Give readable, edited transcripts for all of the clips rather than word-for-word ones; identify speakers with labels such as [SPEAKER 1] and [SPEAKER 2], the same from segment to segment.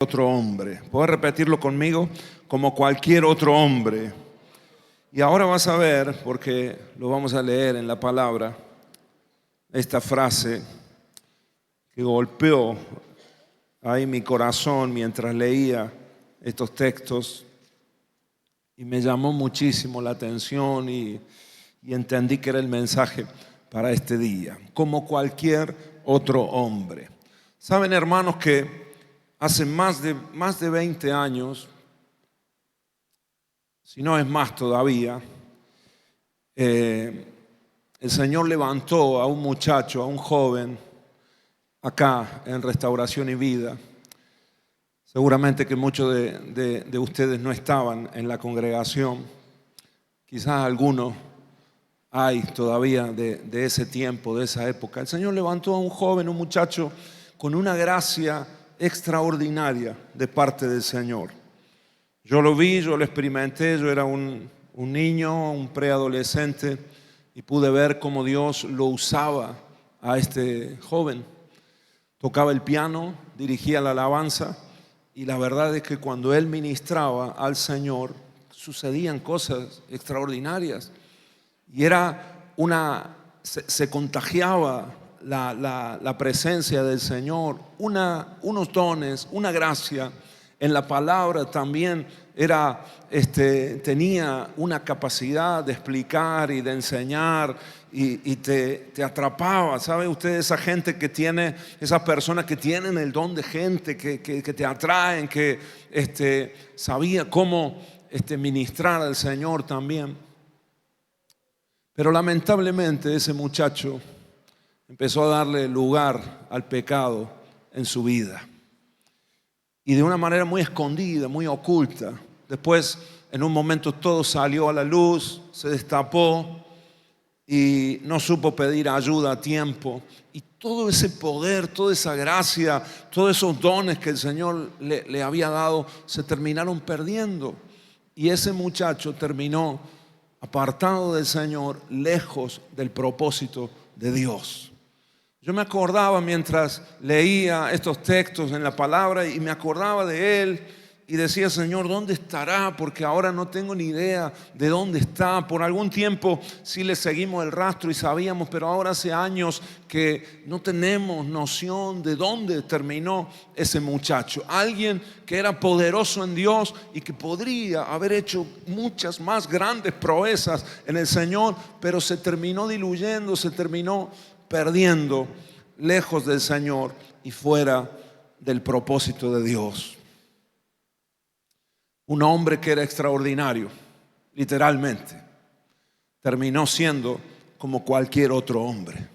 [SPEAKER 1] otro hombre. ¿Puedes repetirlo conmigo? Como cualquier otro hombre. Y ahora vas a ver, porque lo vamos a leer en la palabra, esta frase que golpeó ahí mi corazón mientras leía estos textos y me llamó muchísimo la atención y entendí que era el mensaje para este día. Como cualquier otro hombre. Saben, hermanos, que hace más de 20 años, si no es más todavía, el Señor levantó a un muchacho, a un joven, acá en Restauración y Vida. Seguramente que muchos de ustedes no estaban en la congregación. Quizás algunos hay todavía de ese tiempo, de esa época. El Señor levantó a un joven, un muchacho, con una gracia extraordinaria de parte del Señor. Yo lo vi, yo lo experimenté, yo era un niño, un preadolescente, y pude ver cómo Dios lo usaba a este joven. Tocaba el piano, dirigía la alabanza, y la verdad es que cuando él ministraba al Señor, sucedían cosas extraordinarias. Y se contagiaba la presencia del Señor, unos dones, una gracia. En la palabra también tenía una capacidad de explicar y de enseñar y te atrapaba. ¿Sabe usted esa gente que tiene, esas personas que tienen el don de gente, que te atraen, que sabía cómo ministrar al Señor también? Pero lamentablemente ese muchacho empezó a darle lugar al pecado en su vida. Y de una manera muy escondida, muy oculta. Después, en un momento, todo salió a la luz, se destapó y no supo pedir ayuda a tiempo. Y todo ese poder, toda esa gracia, todos esos dones que el Señor le había dado, se terminaron perdiendo. Y ese muchacho terminó apartado del Señor, lejos del propósito de Dios. Yo me acordaba mientras leía estos textos en la palabra y me acordaba de él y decía: Señor, ¿dónde estará? Porque ahora no tengo ni idea de dónde está. Por algún tiempo sí le seguimos el rastro y sabíamos, pero ahora hace años que no tenemos noción de dónde terminó ese muchacho. Alguien que era poderoso en Dios y que podría haber hecho muchas más grandes proezas en el Señor, pero se terminó diluyendo, se terminó perdiendo, lejos del Señor y fuera del propósito de Dios. Un hombre que era extraordinario, literalmente, terminó siendo como cualquier otro hombre,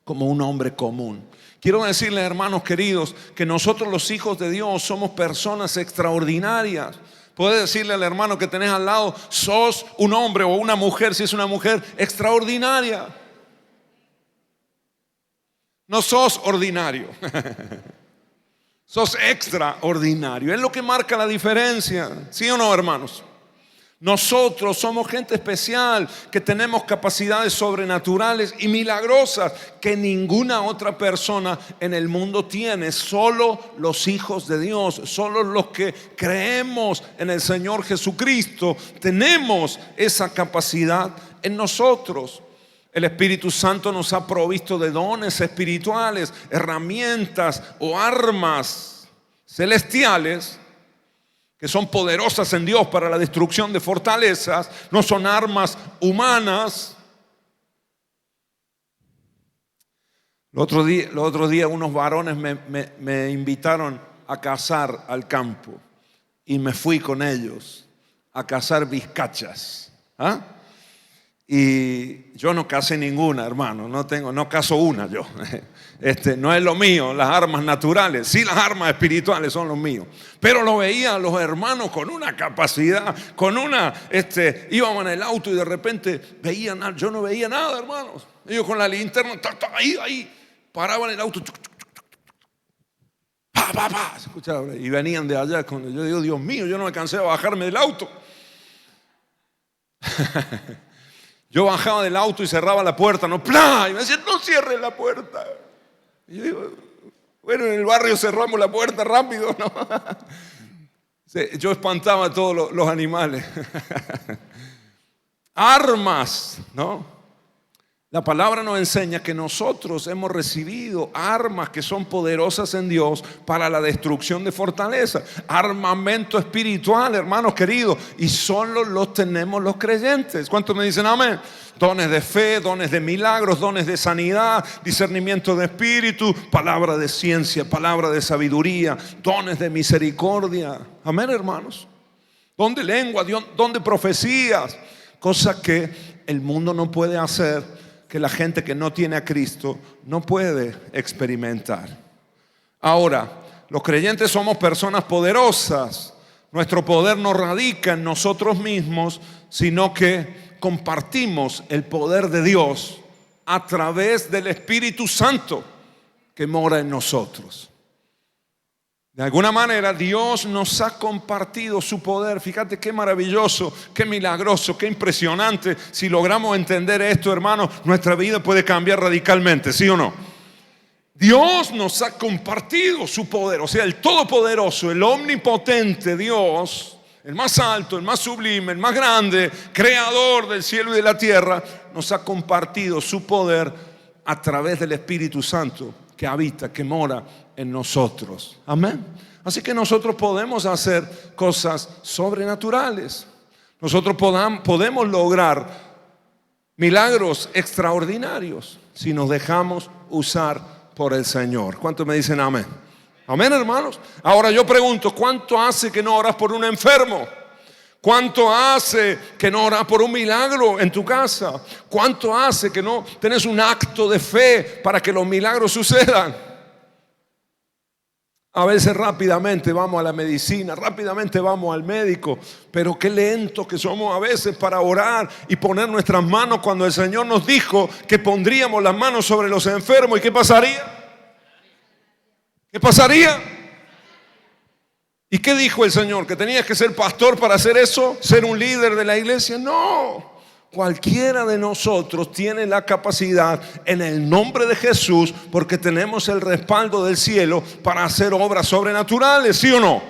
[SPEAKER 1] como un hombre común. Quiero decirles, hermanos queridos, que nosotros los hijos de Dios somos personas extraordinarias. Puedes decirle al hermano que tenés al lado: sos un hombre o una mujer, si es una mujer, extraordinaria. No sos ordinario, sos extraordinario. Es lo que marca la diferencia, ¿sí o no, hermanos? Nosotros somos gente especial, que tenemos capacidades sobrenaturales y milagrosas que ninguna otra persona en el mundo tiene. Solo los hijos de Dios, solo los que creemos en el Señor Jesucristo, tenemos esa capacidad en nosotros. El Espíritu Santo nos ha provisto de dones espirituales, herramientas o armas celestiales que son poderosas en Dios para la destrucción de fortalezas. No son armas humanas. El otro día unos varones me invitaron a cazar al campo y me fui con ellos a cazar vizcachas. Y yo no casé ninguna, hermano, no caso una yo. No es lo mío, las armas naturales. Sí, las armas espirituales son los míos. Pero lo veía a los hermanos con una capacidad, íbamos en el auto y de repente veían, yo no veía nada, hermanos. Ellos con la linterna, ahí, paraban el auto, se escuchaba, y venían de allá. Yo digo: Dios mío, yo no me cansé de bajarme del auto. Yo bajaba del auto y cerraba la puerta, y me decían: no cierres la puerta. Y yo digo: Bueno, en el barrio cerramos la puerta rápido, ¿no? Sí, yo espantaba a todos los animales. Armas, ¿no? La palabra nos enseña que nosotros hemos recibido armas que son poderosas en Dios para la destrucción de fortalezas. Armamento espiritual, hermanos queridos, y solo los tenemos los creyentes. ¿Cuántos me dicen amén? Dones de fe, dones de milagros, dones de sanidad, discernimiento de espíritu, palabra de ciencia, palabra de sabiduría, dones de misericordia. Amén, hermanos. Don de lengua, don de profecías, cosas que el mundo no puede hacer, que la gente que no tiene a Cristo no puede experimentar. Ahora, los creyentes somos personas poderosas. Nuestro poder no radica en nosotros mismos, sino que compartimos el poder de Dios a través del Espíritu Santo que mora en nosotros. De alguna manera Dios nos ha compartido su poder. Fíjate qué maravilloso, qué milagroso, qué impresionante. Si logramos entender esto, hermanos, nuestra vida puede cambiar radicalmente, ¿sí o no? Dios nos ha compartido su poder, o sea, el todopoderoso, el omnipotente Dios, el más alto, el más sublime, el más grande, creador del cielo y de la tierra, nos ha compartido su poder a través del Espíritu Santo que habita, que mora en nosotros. Amén. Así que nosotros podemos hacer cosas sobrenaturales. Nosotros podemos lograr milagros extraordinarios si nos dejamos usar por el Señor. ¿Cuántos me dicen amén? Amén, hermanos. Ahora yo pregunto, ¿cuánto hace que no oras por un enfermo? ¿Cuánto hace que no oras por un milagro en tu casa? ¿Cuánto hace que no tenés un acto de fe para que los milagros sucedan? A veces rápidamente vamos a la medicina, rápidamente vamos al médico, pero qué lento que somos a veces para orar y poner nuestras manos cuando el Señor nos dijo que pondríamos las manos sobre los enfermos. ¿Y qué pasaría? ¿Qué pasaría? ¿Y qué dijo el Señor? ¿Que tenías que ser pastor para hacer eso? ¿Ser un líder de la iglesia? No. Cualquiera de nosotros tiene la capacidad en el nombre de Jesús, porque tenemos el respaldo del cielo para hacer obras sobrenaturales, ¿sí o no?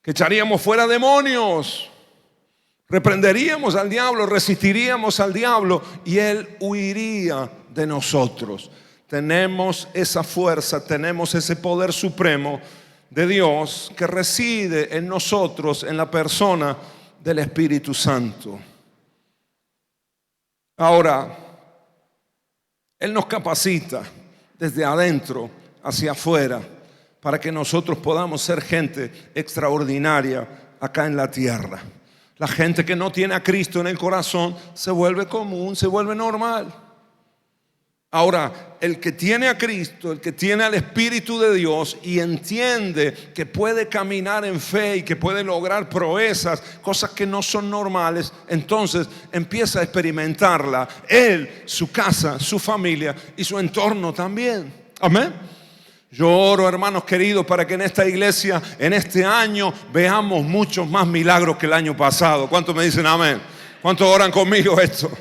[SPEAKER 1] Que echaríamos fuera demonios, reprenderíamos al diablo, resistiríamos al diablo y él huiría de nosotros. Tenemos esa fuerza, tenemos ese poder supremo de Dios que reside en nosotros, en la persona del Espíritu Santo. Ahora, Él nos capacita desde adentro hacia afuera para que nosotros podamos ser gente extraordinaria acá en la tierra. La gente que no tiene a Cristo en el corazón se vuelve común, se vuelve normal. Ahora, el que tiene a Cristo, el que tiene al Espíritu de Dios y entiende que puede caminar en fe y que puede lograr proezas, cosas que no son normales, entonces empieza a experimentarla él, su casa, su familia y su entorno también. Amén. Yo oro, hermanos queridos, para que en esta iglesia, en este año, veamos muchos más milagros que el año pasado. ¿Cuántos me dicen amén? ¿Cuántos oran conmigo esto?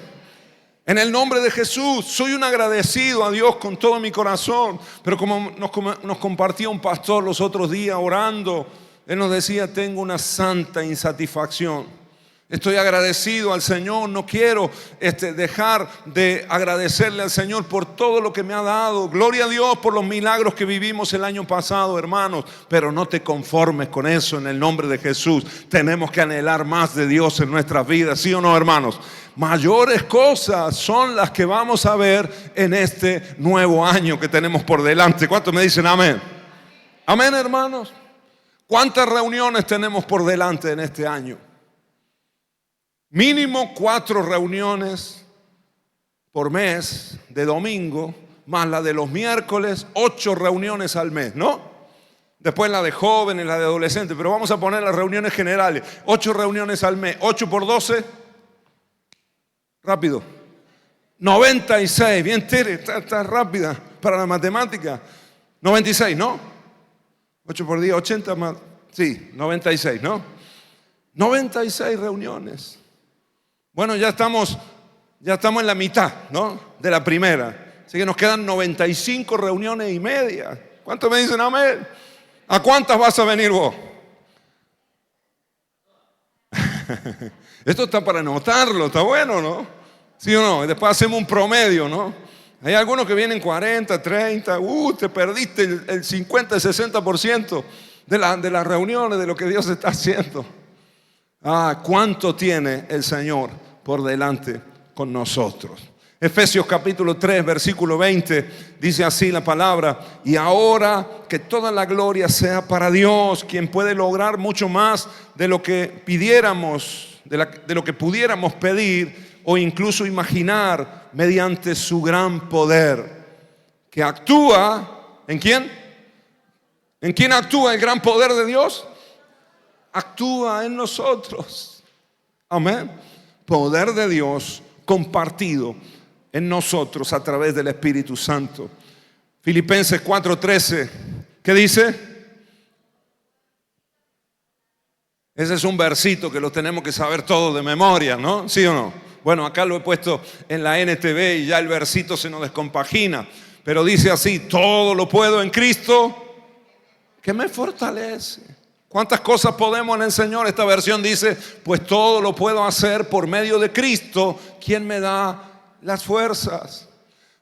[SPEAKER 1] En el nombre de Jesús, soy un agradecido a Dios con todo mi corazón. Pero como nos compartía un pastor los otros días orando, él nos decía, tengo una santa insatisfacción. Estoy agradecido al Señor, no quiero dejar de agradecerle al Señor por todo lo que me ha dado. Gloria a Dios por los milagros que vivimos el año pasado, hermanos. Pero no te conformes con eso en el nombre de Jesús. Tenemos que anhelar más de Dios en nuestras vidas, ¿sí o no, hermanos? Mayores cosas son las que vamos a ver en este nuevo año que tenemos por delante. ¿Cuántos me dicen amén? Amén, hermanos. ¿Cuántas reuniones tenemos por delante en este año? Mínimo 4 reuniones por mes de domingo, más la de los miércoles, 8 reuniones al mes, ¿no? Después la de jóvenes, la de adolescentes, pero vamos a poner las reuniones generales. 8 reuniones al mes, 8 por 12, rápido. 96, bien Tere, está rápida para la matemática. 96, ¿no? 8 por 10, 80 más, sí, 96, ¿no? 96 reuniones. Bueno, ya estamos en la mitad, ¿no? De la primera. Así que nos quedan 95 reuniones y media. ¿Cuántos me dicen amén? ¿A cuántas vas a venir vos? Esto está para anotarlo, está bueno, ¿no? ¿Sí o no? Y después hacemos un promedio, ¿no? Hay algunos que vienen 40, 30, te perdiste el 50, el 60% de las reuniones, de lo que Dios está haciendo. ¿Cuánto tiene el Señor por delante con nosotros? Efesios capítulo 3, versículo 20, dice así la palabra: y ahora que toda la gloria sea para Dios, quien puede lograr mucho más de lo que pidiéramos, de lo que pudiéramos pedir o incluso imaginar, mediante su gran poder, que actúa, ¿en quién? ¿En quién actúa el gran poder de Dios? Actúa en nosotros. Amén. Poder de Dios compartido en nosotros a través del Espíritu Santo. Filipenses 4:13, ¿qué dice? Ese es un versito que lo tenemos que saber todos de memoria, ¿no? ¿Sí o no? Bueno, acá lo he puesto en la NTV y ya el versito se nos descompagina, pero dice así: todo lo puedo en Cristo que me fortalece. ¿Cuántas cosas podemos en el Señor? Esta versión dice: pues todo lo puedo hacer por medio de Cristo, quien me da las fuerzas.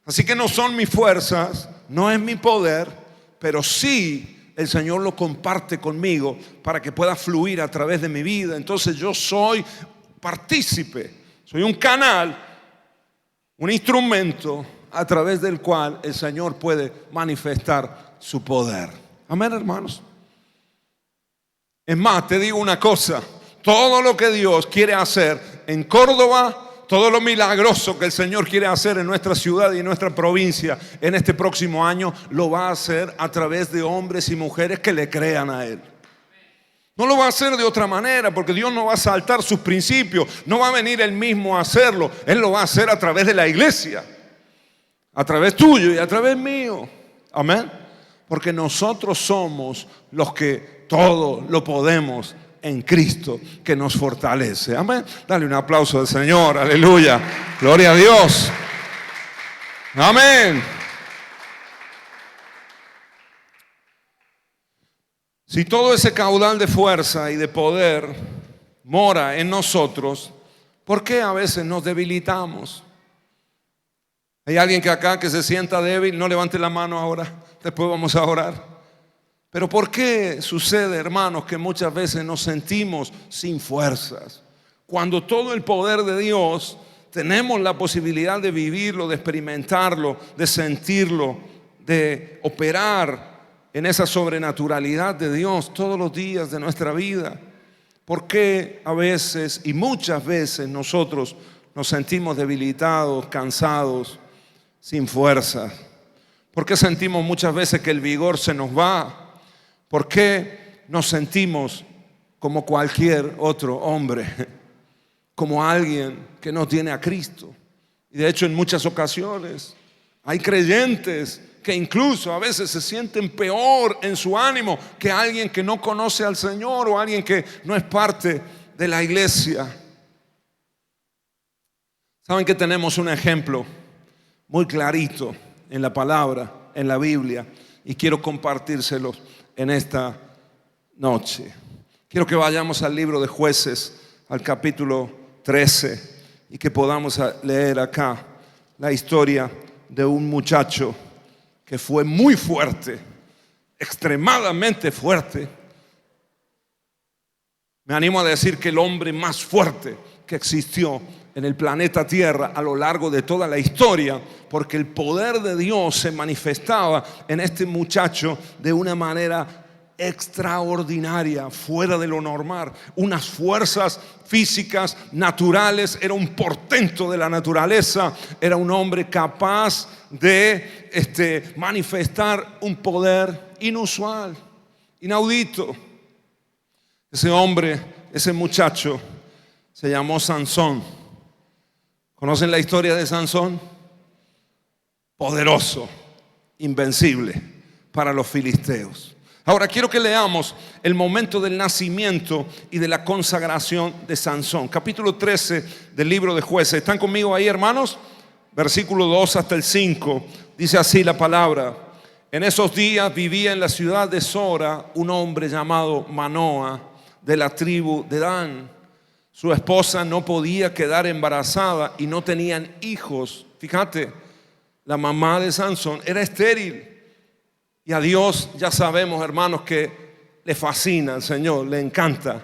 [SPEAKER 1] Así que no son mis fuerzas, no es mi poder, pero sí el Señor lo comparte conmigo para que pueda fluir a través de mi vida. Entonces yo soy partícipe, soy un canal, un instrumento a través del cual el Señor puede manifestar su poder. Amén, hermanos. Es más, te digo una cosa: todo lo que Dios quiere hacer en Córdoba, todo lo milagroso que el Señor quiere hacer en nuestra ciudad y en nuestra provincia en este próximo año, lo va a hacer a través de hombres y mujeres que le crean a Él. No lo va a hacer de otra manera, porque Dios no va a saltar sus principios, no va a venir Él mismo a hacerlo. Él lo va a hacer a través de la iglesia, a través tuyo y a través mío. Amén. Porque nosotros somos los que todo lo podemos en Cristo que nos fortalece. Amén. Dale un aplauso al Señor. Aleluya. Gloria a Dios. Amén. Si todo ese caudal de fuerza y de poder mora en nosotros, ¿por qué a veces nos debilitamos? ¿Hay alguien que acá que se sienta débil? No levante la mano ahora. Después vamos a orar. Pero ¿por qué sucede, hermanos, que muchas veces nos sentimos sin fuerzas? Cuando todo el poder de Dios tenemos la posibilidad de vivirlo, de experimentarlo, de sentirlo, de operar en esa sobrenaturalidad de Dios todos los días de nuestra vida. ¿Por qué a veces y muchas veces nosotros nos sentimos debilitados, cansados, sin fuerzas? ¿Por qué sentimos muchas veces que el vigor se nos va? ¿Por qué nos sentimos como cualquier otro hombre? Como alguien que no tiene a Cristo. Y de hecho en muchas ocasiones hay creyentes que incluso a veces se sienten peor en su ánimo que alguien que no conoce al Señor o alguien que no es parte de la iglesia. Saben que tenemos un ejemplo muy clarito en la palabra, en la Biblia, y quiero compartírselos en esta noche. Quiero que vayamos al libro de Jueces, al capítulo 13, y que podamos leer acá la historia de un muchacho que fue muy fuerte, extremadamente fuerte. Me animo a decir que el hombre más fuerte que existió en el planeta Tierra a lo largo de toda la historia, porque el poder de Dios se manifestaba en este muchacho de una manera extraordinaria, fuera de lo normal, unas fuerzas físicas naturales. Era un portento de la naturaleza, era un hombre capaz de manifestar un poder inusual, inaudito. Ese hombre, ese muchacho se llamó Sansón. ¿Conocen la historia de Sansón? Poderoso, invencible para los filisteos. Ahora quiero que leamos el momento del nacimiento y de la consagración de Sansón. Capítulo 13 del libro de Jueces. ¿Están conmigo ahí, hermanos? Versículo 2 hasta el 5. Dice así la palabra: En esos días vivía en la ciudad de Sora un hombre llamado Manoa, de la tribu de Dan. Su esposa no podía quedar embarazada y no tenían hijos. Fíjate, la mamá de Sansón era estéril. Y a Dios ya sabemos, hermanos, que le fascina al Señor, le encanta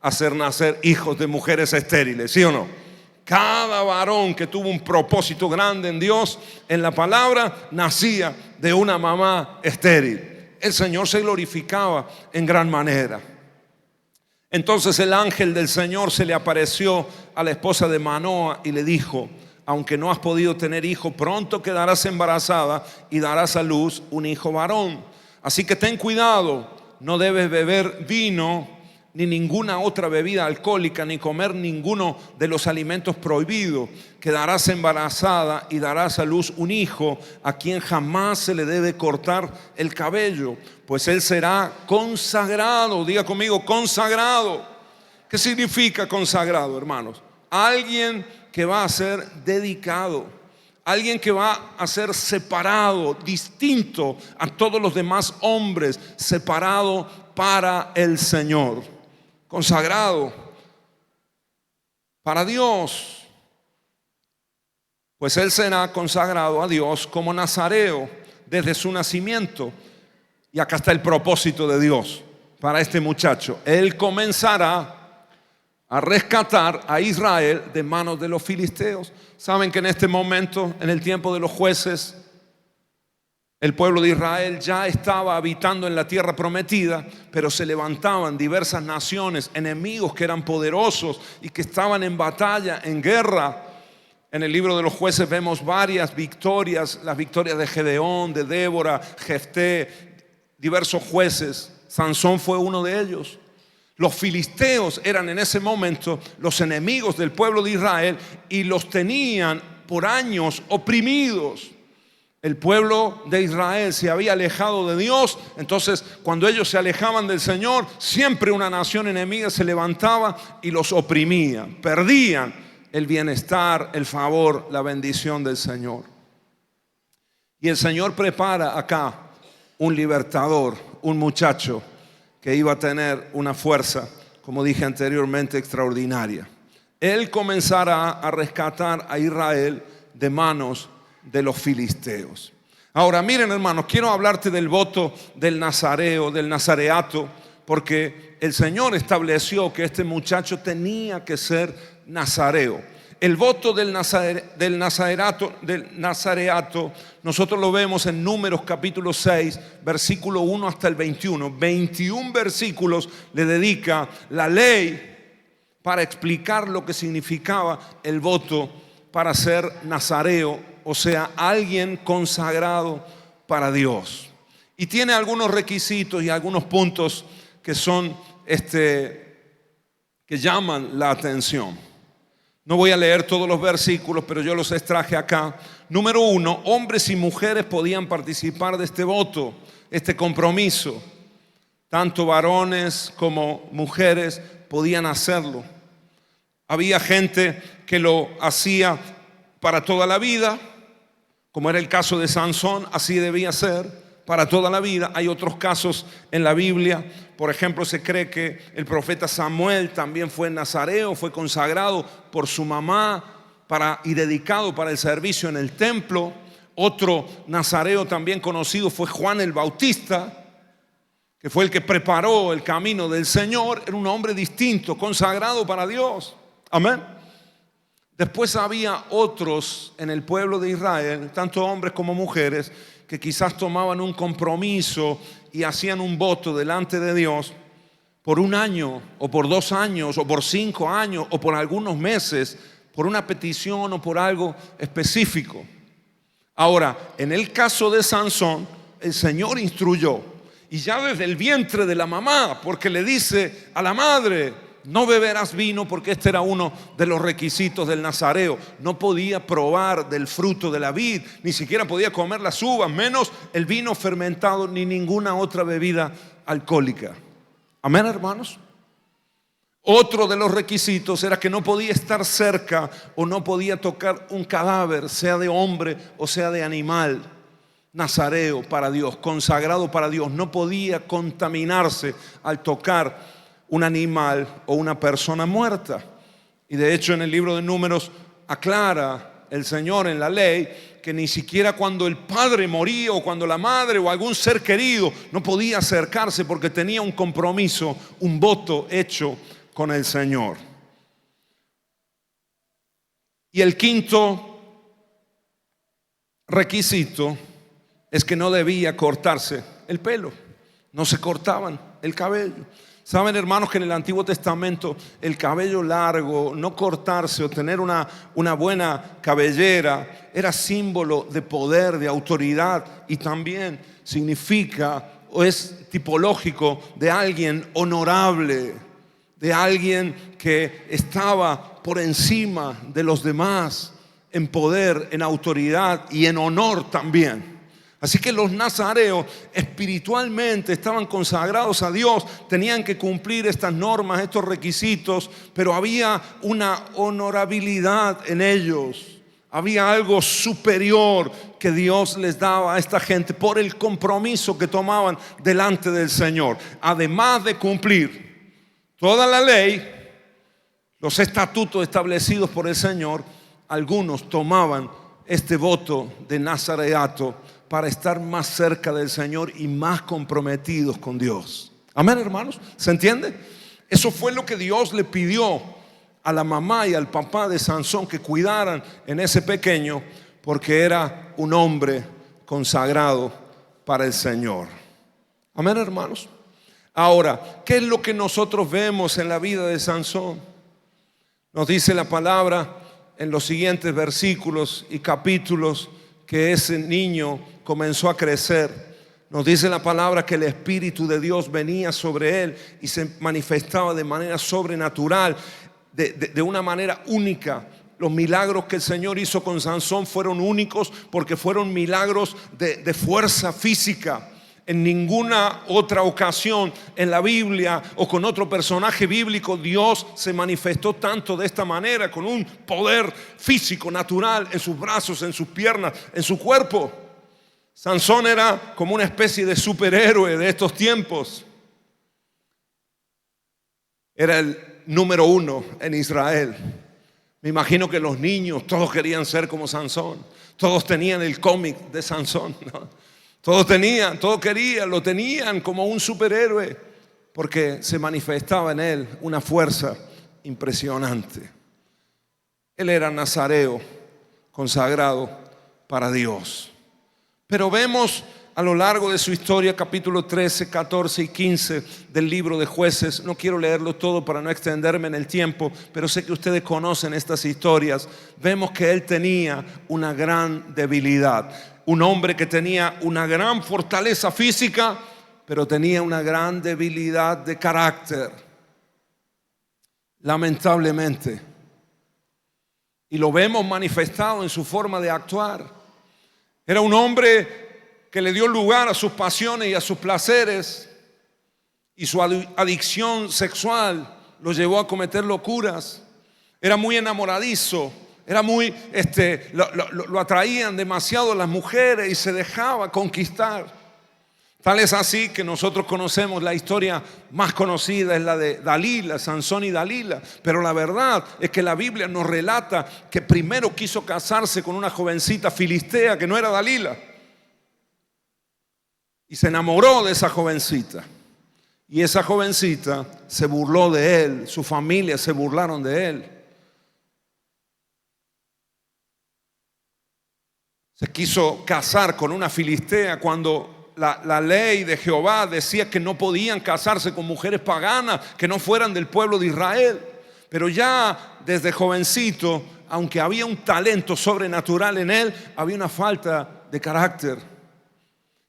[SPEAKER 1] hacer nacer hijos de mujeres estériles, ¿sí o no? Cada varón que tuvo un propósito grande en Dios, en la palabra, nacía de una mamá estéril. El Señor se glorificaba en gran manera. Entonces el ángel del Señor se le apareció a la esposa de Manoa y le dijo: aunque no has podido tener hijo, pronto quedarás embarazada y darás a luz un hijo varón. Así que ten cuidado, no debes beber vino ni ninguna otra bebida alcohólica, ni comer ninguno de los alimentos prohibidos. Quedarás embarazada y darás a luz un hijo a quien jamás se le debe cortar el cabello, pues él será consagrado. Diga conmigo, consagrado. ¿Qué significa consagrado, hermanos? Alguien que va a ser dedicado, alguien que va a ser separado, distinto a todos los demás hombres, separado para el Señor. Consagrado para Dios, pues él será consagrado a Dios como nazareo desde su nacimiento. Y acá está el propósito de Dios para este muchacho. Él comenzará a rescatar a Israel de manos de los filisteos. Saben que en este momento, en el tiempo de los jueces, el pueblo de Israel ya estaba habitando en la tierra prometida, pero se levantaban diversas naciones, enemigos que eran poderosos y que estaban en batalla, en guerra. En el libro de los jueces vemos varias victorias, las victorias de Gedeón, de Débora, Jefté, diversos jueces. Sansón fue uno de ellos. Los filisteos eran en ese momento los enemigos del pueblo de Israel y los tenían por años oprimidos. El pueblo de Israel se había alejado de Dios. Entonces, cuando ellos se alejaban del Señor, siempre una nación enemiga se levantaba y los oprimía. Perdían el bienestar, el favor, la bendición del Señor. Y el Señor prepara acá un libertador, un muchacho que iba a tener una fuerza, como dije anteriormente, extraordinaria. Él comenzará a rescatar a Israel de manos de los filisteos. Ahora miren, hermanos, quiero hablarte del voto del nazareo, del nazareato, porque el Señor estableció que este muchacho tenía que ser nazareo. El voto del nazareato, nosotros lo vemos en Números capítulo 6, versículo 1 hasta el 21. 21 versículos le dedica la ley para explicar lo que significaba el voto para ser nazareo, o sea, alguien consagrado para Dios. Y tiene algunos requisitos y algunos puntos que son que llaman la atención. No voy a leer todos los versículos, pero yo los extraje acá. Número 1, hombres y mujeres podían participar de este voto, este compromiso. Tanto varones como mujeres podían hacerlo. Había gente que lo hacía para toda la vida, como era el caso de Sansón, así debía ser, para toda la vida. Hay otros casos en la Biblia. Por ejemplo, se cree que el profeta Samuel también fue nazareo, fue consagrado por su mamá y dedicado para el servicio en el templo. Otro nazareo también conocido fue Juan el Bautista, que fue el que preparó el camino del Señor. Era un hombre distinto, consagrado para Dios. Amén. Después había otros en el pueblo de Israel, tanto hombres como mujeres, que quizás tomaban un compromiso y hacían un voto delante de Dios por un año, o por 2 años, o por 5 años, o por algunos meses, por una petición o por algo específico. Ahora, en el caso de Sansón, el Señor instruyó, y ya desde el vientre de la mamá, porque le dice a la madre: no beberás vino, porque este era uno de los requisitos del nazareo. No podía probar del fruto de la vid, ni siquiera podía comer las uvas, menos el vino fermentado, ni ninguna otra bebida alcohólica. Amén, hermanos. Otro de los requisitos era que no podía estar cerca o no podía tocar un cadáver, sea de hombre o sea de animal. nazareo para Dios, consagrado para Dios. No podía contaminarse al tocar un animal o una persona muerta. Y de hecho en el libro de Números aclara el Señor en la ley que ni siquiera cuando el padre moría o cuando la madre o algún ser querido no podía acercarse porque tenía un compromiso, un voto hecho con el Señor. Y el quinto requisito es que no debía cortarse el pelo. No se cortaban el cabello. Saben, hermanos, que en el Antiguo Testamento el cabello largo, no cortarse o tener una buena cabellera era símbolo de poder, de autoridad, y también significa o es tipológico de alguien honorable, de alguien que estaba por encima de los demás en poder, en autoridad y en honor también. Así que los nazareos espiritualmente estaban consagrados a Dios, tenían que cumplir estas normas, estos requisitos, pero había una honorabilidad en ellos. Había algo superior que Dios les daba a esta gente por el compromiso que tomaban delante del Señor. Además de cumplir toda la ley, los estatutos establecidos por el Señor, algunos tomaban este voto de nazareato para estar más cerca del Señor y más comprometidos con Dios. Amén, hermanos. ¿Se entiende? Eso fue lo que Dios le pidió a la mamá y al papá de Sansón, que cuidaran en ese pequeño, porque era un hombre consagrado para el Señor. Amén, hermanos. Ahora, ¿qué es lo que nosotros vemos en la vida de Sansón? Nos dice la palabra en los siguientes versículos y capítulos que ese niño comenzó a crecer. Nos dice la palabra que el Espíritu de Dios venía sobre él y se manifestaba de manera sobrenatural, de una manera única. Los milagros que el Señor hizo con Sansón fueron únicos porque fueron milagros de fuerza física. En ninguna otra ocasión en la Biblia o con otro personaje bíblico Dios se manifestó tanto de esta manera, con un poder físico, natural, en sus brazos, en sus piernas, en su cuerpo. Sansón era como una especie de superhéroe de estos tiempos. Era el número uno en Israel. Me imagino que los niños todos querían ser como Sansón. Todos tenían el cómic de Sansón, ¿no? Todos querían, lo tenían como un superhéroe, porque se manifestaba en él una fuerza impresionante. Él era nazareo, consagrado para Dios. Pero vemos a lo largo de su historia, capítulo 13, 14 y 15 del libro de Jueces. No quiero leerlo todo para no extenderme en el tiempo, pero sé que ustedes conocen estas historias. Vemos que él tenía una gran debilidad. Un hombre que tenía una gran fortaleza física, pero tenía una gran debilidad de carácter. Lamentablemente. Y lo vemos manifestado en su forma de actuar. Era un hombre que le dio lugar a sus pasiones y a sus placeres, y su adicción sexual lo llevó a cometer locuras. Era muy enamoradizo, era muy, lo atraían demasiado las mujeres y se dejaba conquistar. Tal es así que nosotros conocemos la historia más conocida, es la de Dalila, Sansón y Dalila. Pero la verdad es que la Biblia nos relata que primero quiso casarse con una jovencita filistea que no era Dalila. Y se enamoró de esa jovencita. Y esa jovencita se burló de él, su familia se burlaron de él. Se quiso casar con una filistea cuando la ley de Jehová decía que no podían casarse con mujeres paganas que no fueran del pueblo de Israel. Pero ya desde jovencito, aunque había un talento sobrenatural en él, había una falta de carácter.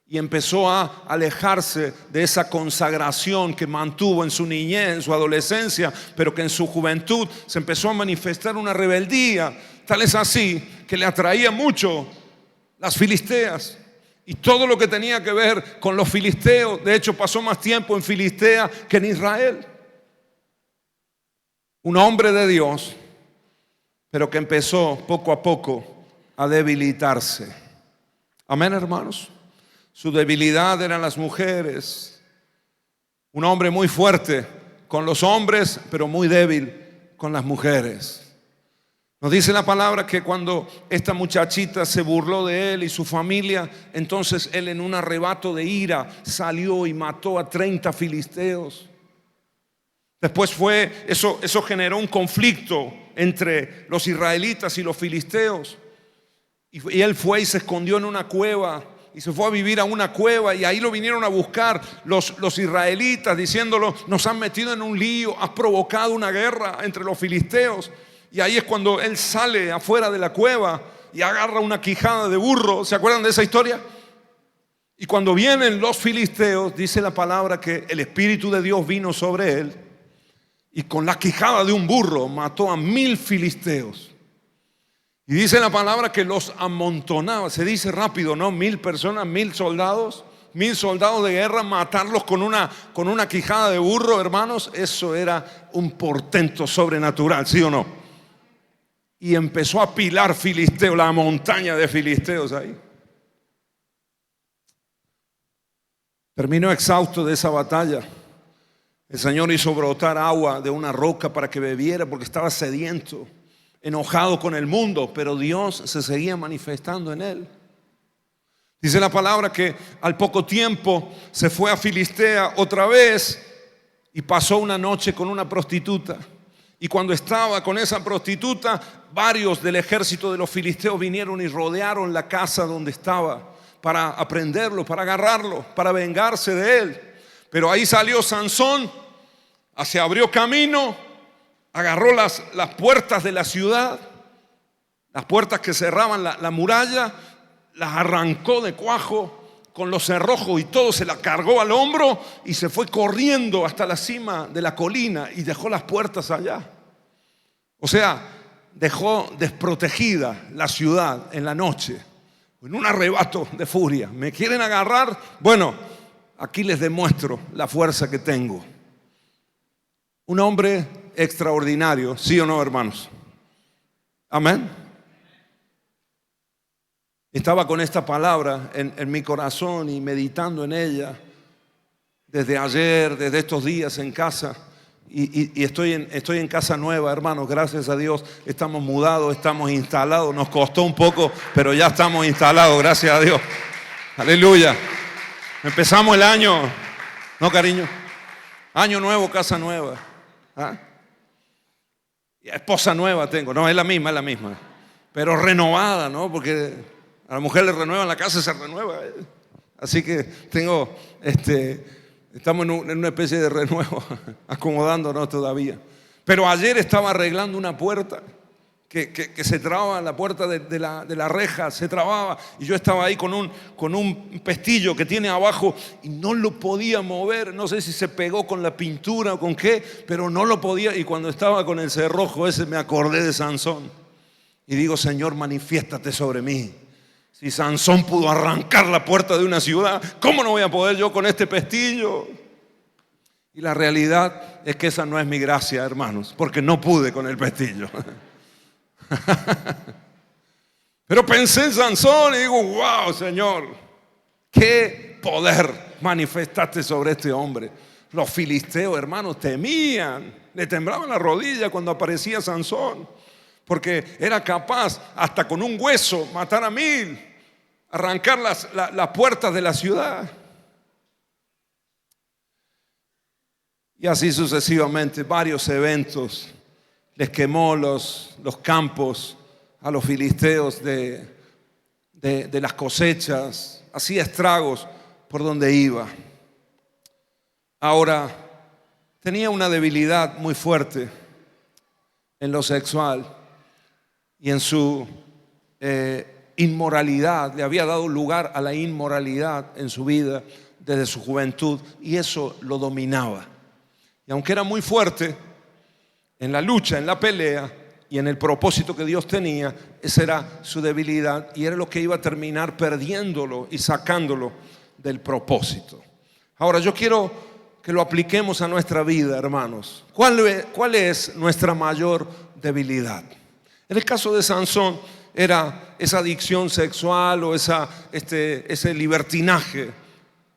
[SPEAKER 1] Y empezó a alejarse de esa consagración que mantuvo en su niñez, en su adolescencia, pero que en su juventud se empezó a manifestar una rebeldía. Tal es así que le atraía mucho las filisteas y todo lo que tenía que ver con los filisteos. De hecho, pasó más tiempo en Filistea que en Israel. Un hombre de Dios, pero que empezó poco a poco a debilitarse. Amén, hermanos. Su debilidad eran las mujeres. Un hombre muy fuerte con los hombres, pero muy débil con las mujeres. Nos dice la palabra que cuando esta muchachita se burló de él y su familia, entonces él en un arrebato de ira salió y mató a 30 filisteos. Después eso generó un conflicto entre los israelitas y los filisteos. Y él fue y se escondió en una cueva. Y se fue a vivir a una cueva, y ahí lo vinieron a buscar los israelitas diciéndolo: nos han metido en un lío, has provocado una guerra entre los filisteos. Y ahí es cuando él sale afuera de la cueva y agarra una quijada de burro. ¿Se acuerdan de esa historia? Y cuando vienen los filisteos, dice la palabra que el Espíritu de Dios vino sobre él, y con la quijada de un burro mató a 1000 filisteos. Y dice la palabra que los amontonaba. Se dice rápido, ¿no? 1000 personas, 1000 soldados, 1000 soldados de guerra, matarlos con una quijada de burro, hermanos. Eso era un portento sobrenatural, ¿sí o no? Y empezó a apilar filisteos, la montaña de filisteos ahí. Terminó exhausto de esa batalla. El Señor hizo brotar agua de una roca para que bebiera, porque estaba sediento, enojado con el mundo, pero Dios se seguía manifestando en él. Dice la palabra que al poco tiempo se fue a Filistea otra vez y pasó una noche con una prostituta. Y cuando estaba con esa prostituta, varios del ejército de los filisteos vinieron y rodearon la casa donde estaba para aprenderlo, para agarrarlo, para vengarse de él. Pero ahí salió Sansón, se abrió camino, agarró las puertas de la ciudad, las puertas que cerraban la muralla, las arrancó de cuajo con los cerrojos y todo, se la cargó al hombro y se fue corriendo hasta la cima de la colina y dejó las puertas allá. O sea, dejó desprotegida la ciudad en la noche, en un arrebato de furia. ¿Me quieren agarrar? Bueno, aquí les demuestro la fuerza que tengo. Un hombre extraordinario, ¿sí o no, hermanos? Amén. Estaba con esta palabra en mi corazón y meditando en ella desde ayer, desde estos días en casa. Y estoy en casa nueva, hermanos, gracias a Dios. Estamos mudados, estamos instalados. Nos costó un poco, pero ya estamos instalados, gracias a Dios. Aleluya. Empezamos el año, ¿no, cariño? Año nuevo, casa nueva. ¿Ah? Esposa nueva tengo, no, es la misma, pero renovada, ¿no? Porque a la mujer le renuevan la casa y se renueva. Así que estamos en una especie de renuevo, acomodándonos todavía. Pero ayer estaba arreglando una puerta que se traba, la puerta de la reja se trababa, y yo estaba ahí con un pestillo que tiene abajo y no lo podía mover. No sé si se pegó con la pintura o con qué, pero no lo podía. Y cuando estaba con el cerrojo ese me acordé de Sansón y digo: Señor, manifiéstate sobre mí. Si Sansón pudo arrancar la puerta de una ciudad, ¿cómo no voy a poder yo con este pestillo? Y la realidad es que esa no es mi gracia, hermanos, porque no pude con el pestillo. Pero pensé en Sansón y digo: wow, Señor, qué poder manifestaste sobre este hombre. Los filisteos, hermanos, temían, le temblaban la rodilla cuando aparecía Sansón, porque era capaz hasta con un hueso matar a 1000, arrancar las puertas de la ciudad. Y así sucesivamente, varios eventos. Les quemó los campos a los filisteos de las cosechas, hacía estragos por donde iba. Ahora, tenía una debilidad muy fuerte en lo sexual y en su inmoralidad. Le había dado lugar a la inmoralidad en su vida desde su juventud, y eso lo dominaba. Y aunque era muy fuerte en la lucha, en la pelea y en el propósito que Dios tenía, esa era su debilidad, y era lo que iba a terminar perdiéndolo y sacándolo del propósito. Ahora, yo quiero que lo apliquemos a nuestra vida, hermanos. ¿Cuál es nuestra mayor debilidad? En el caso de Sansón, era esa adicción sexual o ese libertinaje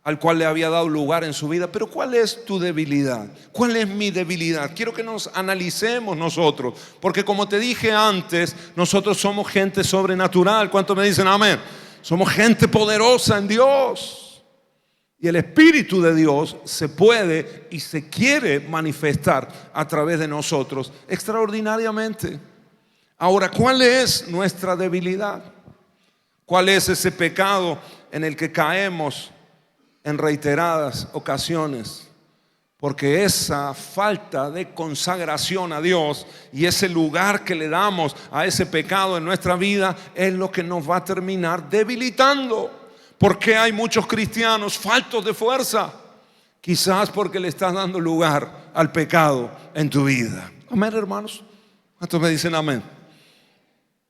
[SPEAKER 1] al cual le había dado lugar en su vida. Pero ¿cuál es tu debilidad? ¿Cuál es mi debilidad? Quiero que nos analicemos nosotros, porque como te dije antes, nosotros somos gente sobrenatural. ¿Cuántos me dicen amén? Somos gente poderosa en Dios. Y el Espíritu de Dios se puede y se quiere manifestar a través de nosotros extraordinariamente. Ahora, ¿cuál es nuestra debilidad? ¿Cuál es ese pecado en el que caemos en reiteradas ocasiones? Porque esa falta de consagración a Dios y ese lugar que le damos a ese pecado en nuestra vida es lo que nos va a terminar debilitando. ¿Por qué hay muchos cristianos faltos de fuerza? Quizás porque le estás dando lugar al pecado en tu vida. Amén, hermanos. ¿Cuántos me dicen amén?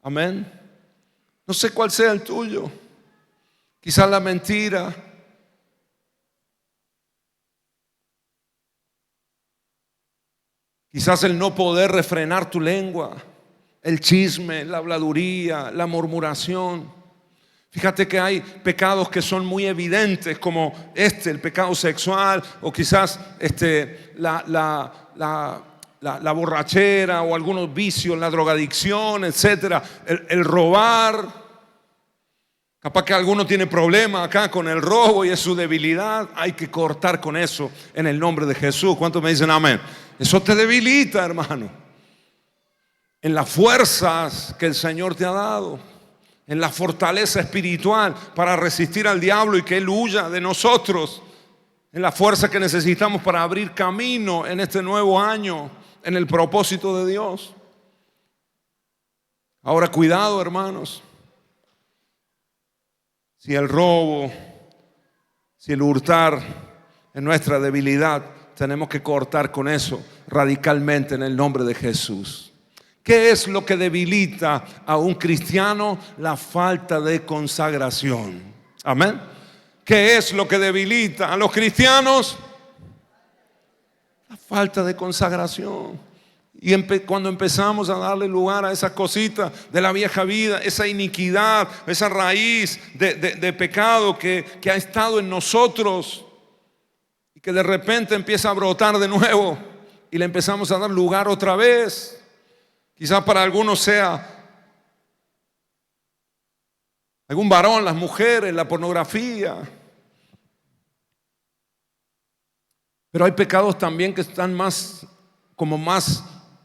[SPEAKER 1] Amén. No sé cuál sea el tuyo. Quizás la mentira. Quizás el no poder refrenar tu lengua, el chisme, la habladuría, la murmuración. Fíjate que hay pecados que son muy evidentes, como el pecado sexual, o quizás la borrachera, o algunos vicios, la drogadicción, etcétera, el robar. Capaz que alguno tiene problemas acá con el robo y es su debilidad. Hay que cortar con eso en el nombre de Jesús. ¿Cuántos me dicen amén? Eso te debilita, hermano, en las fuerzas que el Señor te ha dado, en la fortaleza espiritual para resistir al diablo y que Él huya de nosotros, en la fuerza que necesitamos para abrir camino en este nuevo año, en el propósito de Dios. Ahora, cuidado, hermanos. Si el robo, si el hurtar es nuestra debilidad, tenemos que cortar con eso radicalmente en el nombre de Jesús. ¿Qué es lo que debilita a un cristiano? La falta de consagración. Amén. ¿Qué es lo que debilita a los cristianos? La falta de consagración. Y cuando empezamos a darle lugar a esas cositas de la vieja vida, esa iniquidad, esa raíz de pecado que ha estado en nosotros y que de repente empieza a brotar de nuevo y le empezamos a dar lugar otra vez. Quizás para algunos sea algún varón, las mujeres, la pornografía. Pero hay pecados también que están más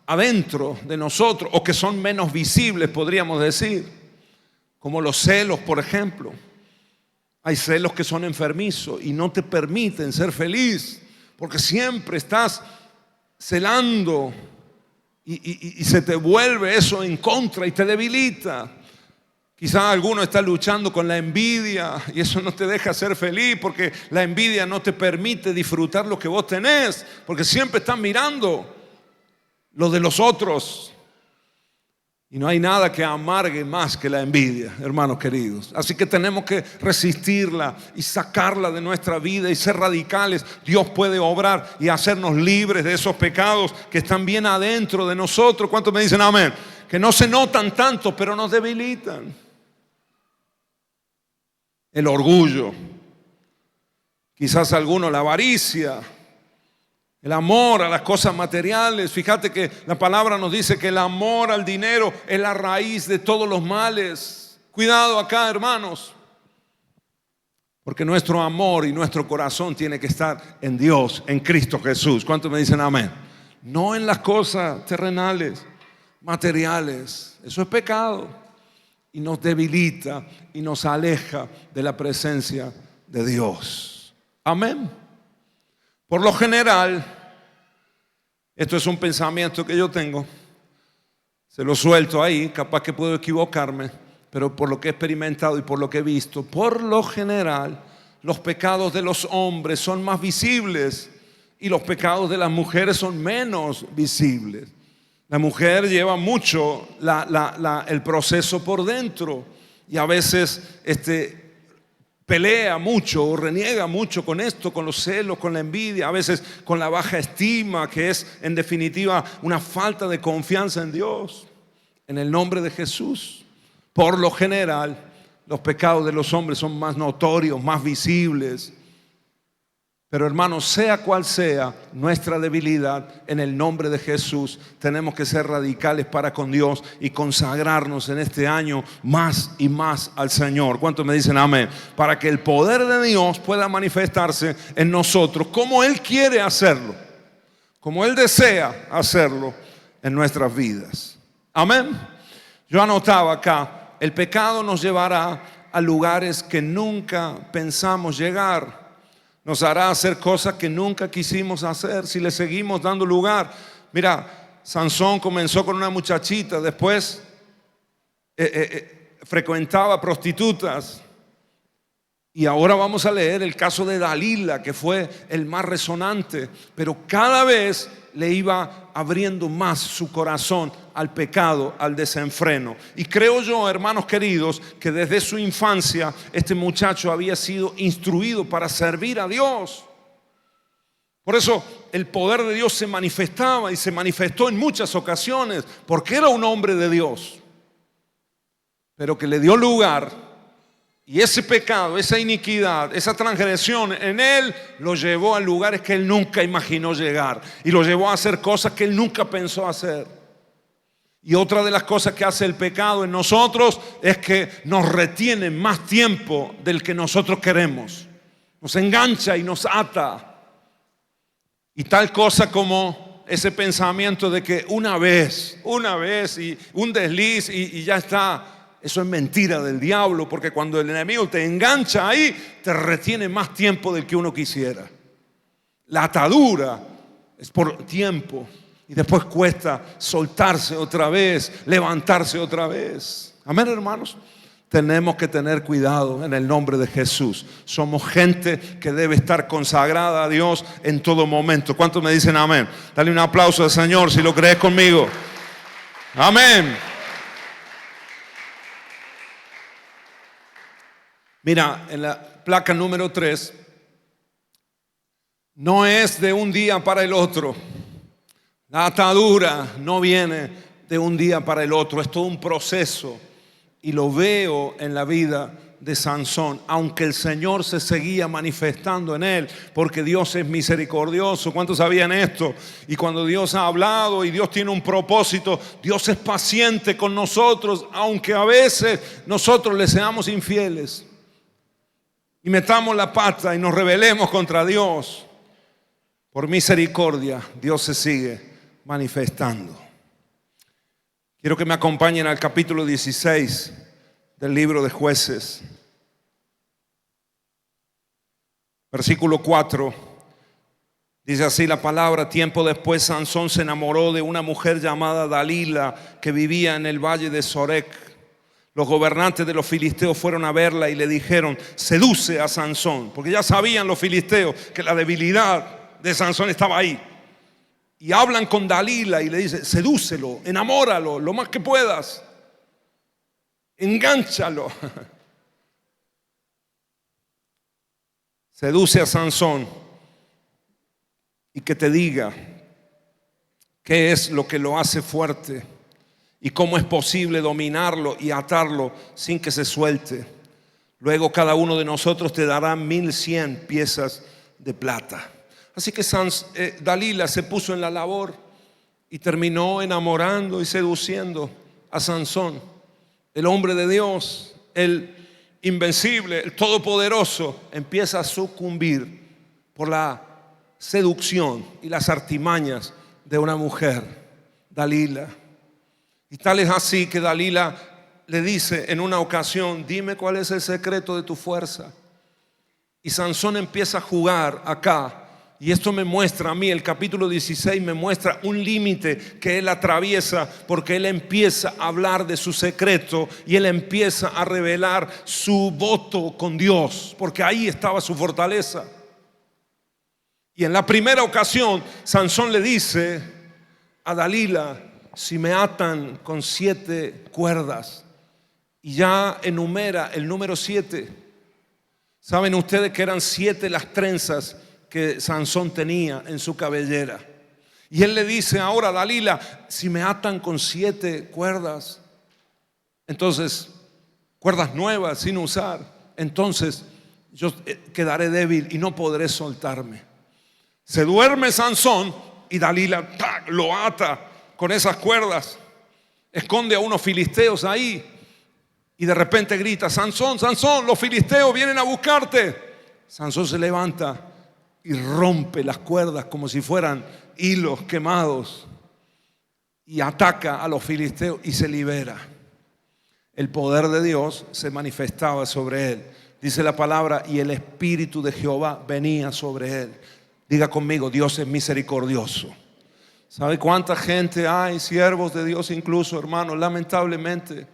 [SPEAKER 1] adentro de nosotros, o que son menos visibles, podríamos decir, como los celos, por ejemplo. Hay celos que son enfermizos y no te permiten ser feliz, porque siempre estás celando y se te vuelve eso en contra y te debilita. Quizás alguno está luchando con la envidia y eso no te deja ser feliz, porque la envidia no te permite disfrutar lo que vos tenés, porque siempre estás mirando lo de los otros. Y no hay nada que amargue más que la envidia, hermanos queridos. Así que tenemos que resistirla y sacarla de nuestra vida y ser radicales. Dios puede obrar y hacernos libres de esos pecados que están bien adentro de nosotros. ¿Cuántos me dicen amén? Que no se notan tanto, pero nos debilitan. El orgullo, quizás alguno la avaricia, el amor a las cosas materiales. Fíjate que la palabra nos dice que el amor al dinero es la raíz de todos los males. Cuidado acá, hermanos, porque nuestro amor y nuestro corazón tiene que estar en Dios, en Cristo Jesús. ¿Cuántos me dicen amén? No en las cosas terrenales, materiales. Eso es pecado y nos debilita y nos aleja de la presencia de Dios. Amén. Por lo general, esto es un pensamiento que yo tengo, se lo suelto ahí, capaz que puedo equivocarme, pero por lo que he experimentado y por lo que he visto, por lo general, los pecados de los hombres son más visibles y los pecados de las mujeres son menos visibles. La mujer lleva mucho el proceso por dentro y a veces pelea mucho o reniega mucho con esto, con los celos, con la envidia, a veces con la baja estima, que es en definitiva una falta de confianza en Dios, en el nombre de Jesús. Por lo general, los pecados de los hombres son más notorios, más visibles. Pero hermanos, sea cual sea nuestra debilidad, en el nombre de Jesús tenemos que ser radicales para con Dios y consagrarnos en este año más y más al Señor. ¿Cuántos me dicen amén? Para que el poder de Dios pueda manifestarse en nosotros como Él quiere hacerlo, como Él desea hacerlo en nuestras vidas. Amén. Yo anotaba acá, el pecado nos llevará a lugares que nunca pensamos llegar. Nos hará hacer cosas que nunca quisimos hacer si le seguimos dando lugar. Mira, Sansón comenzó con una muchachita, después frecuentaba prostitutas. Y ahora vamos a leer el caso de Dalila, que fue el más resonante, pero cada vez le iba abriendo más su corazón al pecado, al desenfreno. Y creo yo, hermanos queridos, que desde su infancia este muchacho había sido instruido para servir a Dios. Por eso el poder de Dios se manifestaba y se manifestó en muchas ocasiones, porque era un hombre de Dios, pero que le dio lugar. Y ese pecado, esa iniquidad, esa transgresión en él lo llevó a lugares que él nunca imaginó llegar. Y lo llevó a hacer cosas que él nunca pensó hacer. Y otra de las cosas que hace el pecado en nosotros es que nos retiene más tiempo del que nosotros queremos. Nos engancha y nos ata. Y tal cosa como ese pensamiento de que una vez y un desliz y ya está. Eso es mentira del diablo, porque cuando el enemigo te engancha ahí, te retiene más tiempo del que uno quisiera. La atadura es por tiempo y después cuesta soltarse otra vez, levantarse otra vez. Amén, hermanos. Tenemos que tener cuidado en el nombre de Jesús. Somos gente que debe estar consagrada a Dios en todo momento. ¿Cuántos me dicen amén? Dale un aplauso al Señor si lo crees conmigo. Amén. Mira, en la placa número 3, no es de un día para el otro. La atadura no viene de un día para el otro, es todo un proceso. Y lo veo en la vida de Sansón, aunque el Señor se seguía manifestando en él, porque Dios es misericordioso. ¿Cuántos sabían esto? Y cuando Dios ha hablado y Dios tiene un propósito, Dios es paciente con nosotros, aunque a veces nosotros le seamos infieles y metamos la pata y nos rebelemos contra Dios. Por misericordia, Dios se sigue manifestando. Quiero que me acompañen al capítulo 16 del libro de Jueces. Versículo 4. Dice así la palabra: tiempo después Sansón se enamoró de una mujer llamada Dalila, que vivía en el valle de Sorek. Los gobernantes de los filisteos fueron a verla y le dijeron: seduce a Sansón, porque ya sabían los filisteos que la debilidad de Sansón estaba ahí. Y hablan con Dalila y le dicen: sedúcelo, enamóralo lo más que puedas, engánchalo. Seduce a Sansón y que te diga qué es lo que lo hace fuerte y cómo es posible dominarlo y atarlo sin que se suelte. Luego cada uno de nosotros te dará 1100 piezas de plata. Así que Dalila se puso en la labor y terminó enamorando y seduciendo a Sansón. El hombre de Dios, el invencible, el todopoderoso, empieza a sucumbir por la seducción y las artimañas de una mujer, Dalila. Y tal es así que Dalila le dice en una ocasión: dime cuál es el secreto de tu fuerza. Y Sansón empieza a jugar acá. Y esto me muestra a mí, el capítulo 16 me muestra un límite que él atraviesa, porque él empieza a hablar de su secreto y él empieza a revelar su voto con Dios, porque ahí estaba su fortaleza. Y en la primera ocasión Sansón le dice a Dalila: si me atan con 7 cuerdas, y ya enumera el número 7. ¿Saben ustedes que eran 7 las trenzas que Sansón tenía en su cabellera? Y él le dice ahora a Dalila: si me atan con 7 cuerdas. Entonces cuerdas nuevas sin usar, entonces yo quedaré débil y no podré soltarme. Se duerme Sansón y Dalila lo ata con esas cuerdas, esconde a unos filisteos ahí y de repente grita: Sansón, Sansón, los filisteos vienen a buscarte. Sansón se levanta y rompe las cuerdas como si fueran hilos quemados y ataca a los filisteos y se libera. El poder de Dios se manifestaba sobre él. Dice la palabra: y el Espíritu de Jehová venía sobre él. Diga conmigo: Dios es misericordioso. ¿Sabe cuánta gente hay, siervos de Dios incluso, hermanos, lamentablemente,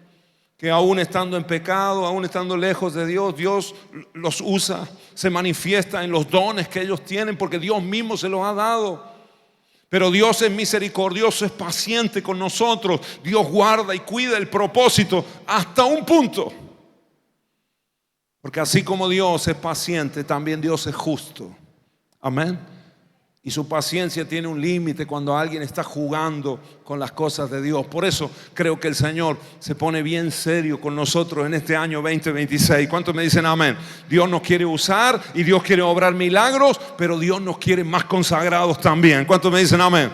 [SPEAKER 1] que aún estando en pecado, aún estando lejos de Dios, Dios los usa, se manifiesta en los dones que ellos tienen porque Dios mismo se los ha dado? Pero Dios es misericordioso, es paciente con nosotros. Dios guarda y cuida el propósito hasta un punto. Porque así como Dios es paciente, también Dios es justo. Amén. Y su paciencia tiene un límite cuando alguien está jugando con las cosas de Dios. Por eso creo que el Señor se pone bien serio con nosotros en este año 2026. ¿Cuántos me dicen amén? Dios nos quiere usar y Dios quiere obrar milagros, pero Dios nos quiere más consagrados también. ¿Cuántos me dicen amén?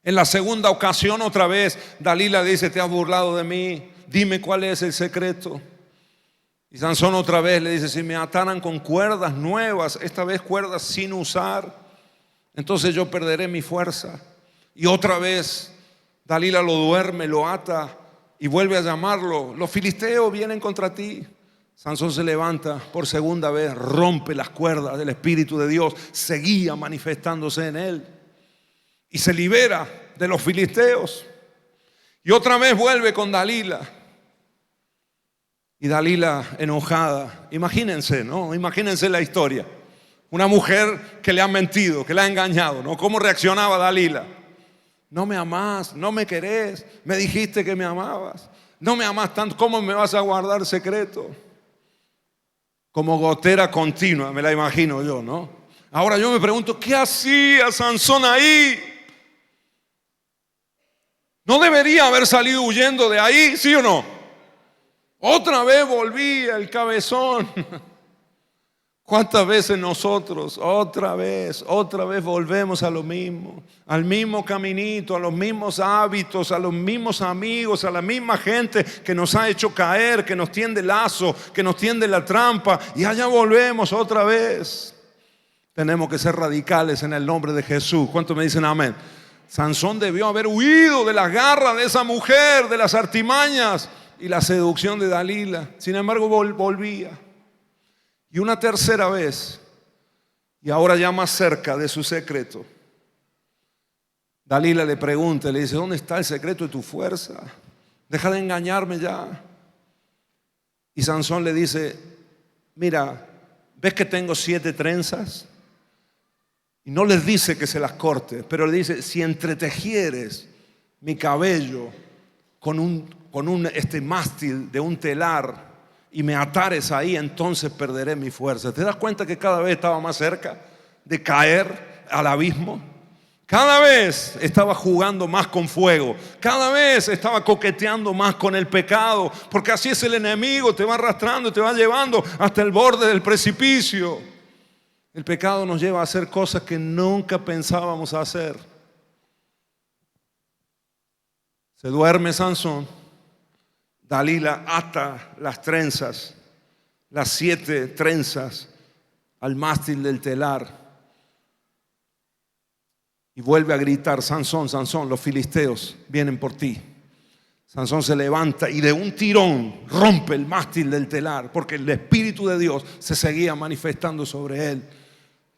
[SPEAKER 1] En la segunda ocasión, otra vez, Dalila dice: te has burlado de mí, dime cuál es el secreto. Y Sansón otra vez le dice: si me ataran con cuerdas nuevas, esta vez cuerdas sin usar, entonces yo perderé mi fuerza. Y otra vez Dalila lo duerme, lo ata y vuelve a llamarlo: los filisteos vienen contra ti. Sansón se levanta por segunda vez, rompe las cuerdas del Espíritu de Dios, seguía manifestándose en él y se libera de los filisteos. Y otra vez vuelve con Dalila. Y Dalila enojada, imagínense, ¿no? Imagínense la historia. Una mujer que le ha mentido, que le ha engañado, ¿no? ¿Cómo reaccionaba Dalila? No me amás, no me querés, me dijiste que me amabas, no me amás tanto, ¿cómo me vas a guardar secreto? Como gotera continua, me la imagino yo, ¿no? Ahora yo me pregunto: ¿qué hacía Sansón ahí? ¿No debería haber salido huyendo de ahí, sí o no? Otra vez volvía el cabezón. ¿Cuántas veces nosotros otra vez volvemos a lo mismo? Al mismo caminito, a los mismos hábitos, a los mismos amigos, a la misma gente que nos ha hecho caer, que nos tiende lazo, que nos tiende la trampa, y allá volvemos otra vez. Tenemos que ser radicales en el nombre de Jesús. ¿Cuántos me dicen amén? Sansón debió haber huido de las garras de esa mujer, de las artimañas y la seducción de Dalila. Sin embargo volvía. Y una tercera vez, y ahora ya más cerca de su secreto, Dalila le pregunta, le dice: ¿dónde está el secreto de tu fuerza? Deja de engañarme ya. Y Sansón le dice: mira, ¿ves que tengo 7 trenzas? Y no les dice que se las corte, pero le dice: si entretejieres mi cabello con un mástil de un telar y me atares ahí, entonces perderé mi fuerza. ¿Te das cuenta que cada vez estaba más cerca de caer al abismo? Cada vez estaba jugando más con fuego, cada vez estaba coqueteando más con el pecado, porque así es el enemigo, te va arrastrando, te va llevando hasta el borde del precipicio. El pecado nos lleva a hacer cosas que nunca pensábamos hacer. Se duerme Sansón. Dalila ata las trenzas, las 7 trenzas, al mástil del telar y vuelve a gritar: Sansón, Sansón, los filisteos vienen por ti. Sansón se levanta y de un tirón rompe el mástil del telar, porque el Espíritu de Dios se seguía manifestando sobre él.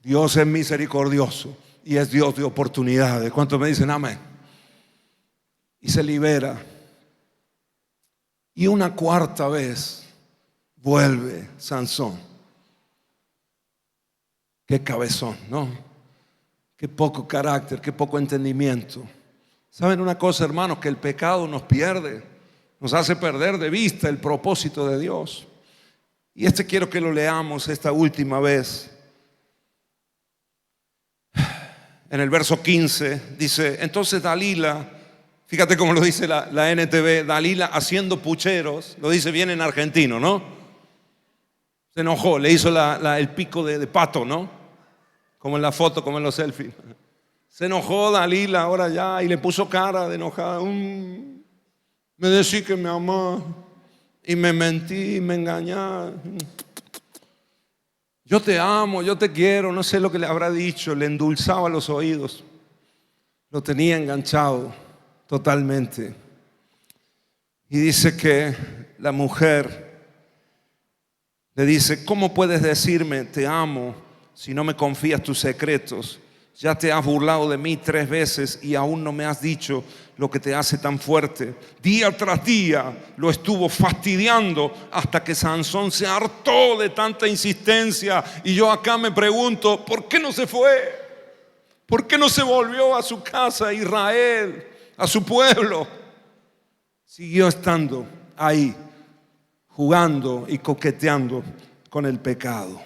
[SPEAKER 1] Dios es misericordioso y es Dios de oportunidades. ¿Cuántos me dicen amén? Y se libera. Y una cuarta vez vuelve Sansón. Qué cabezón, ¿no? Qué poco carácter, qué poco entendimiento. ¿Saben una cosa, hermanos? Que el pecado nos pierde, nos hace perder de vista el propósito de Dios. Y quiero que lo leamos esta última vez. En el verso 15 dice: entonces Dalila Fíjate cómo lo dice la NTV, Dalila haciendo pucheros, lo dice bien en argentino, ¿no? Se enojó, le hizo el pico de pato, ¿no? Como en la foto, como en los selfies. Se enojó Dalila ahora ya y le puso cara de enojada. Me decís que me amás y me mentí, me engañás. Yo te amo, yo te quiero, no sé lo que le habrá dicho, le endulzaba los oídos. Lo tenía enganchado totalmente. Y dice que la mujer le dice, ¿cómo puedes decirme te amo si no me confías tus secretos? Ya te has burlado de mí 3 veces y aún no me has dicho lo que te hace tan fuerte. Día tras día lo estuvo fastidiando hasta que Sansón se hartó de tanta insistencia. Y yo acá me pregunto, ¿por qué no se fue? ¿Por qué no se volvió a su casa, a Israel, a su pueblo? Siguió estando ahí, jugando y coqueteando con el pecado.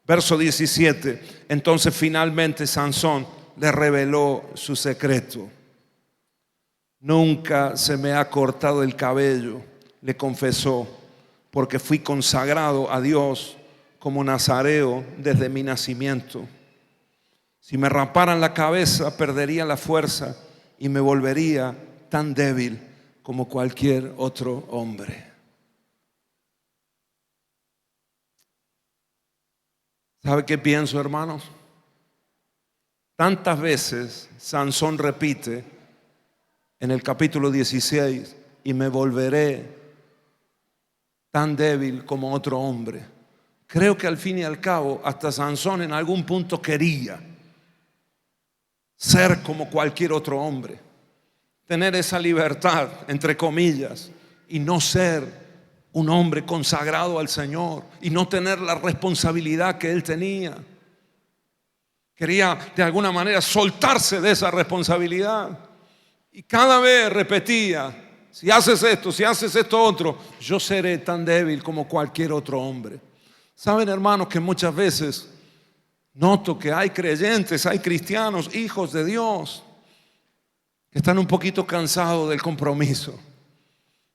[SPEAKER 1] Verso 17, entonces finalmente Sansón le reveló su secreto. Nunca se me ha cortado el cabello, le confesó, porque fui consagrado a Dios como nazareo desde mi nacimiento. Si me raparan la cabeza, perdería la fuerza y me volvería tan débil como cualquier otro hombre. ¿Sabe qué pienso, hermanos? Tantas veces Sansón repite en el capítulo 16, y me volveré tan débil como otro hombre. Creo que al fin y al cabo, hasta Sansón en algún punto quería ser como cualquier otro hombre, tener esa libertad, entre comillas, y no ser un hombre consagrado al Señor y no tener la responsabilidad que él tenía. Quería de alguna manera soltarse de esa responsabilidad y cada vez repetía, si haces esto otro, yo seré tan débil como cualquier otro hombre. Saben, hermanos, que muchas veces noto que hay creyentes, hay cristianos, hijos de Dios, que están un poquito cansados del compromiso,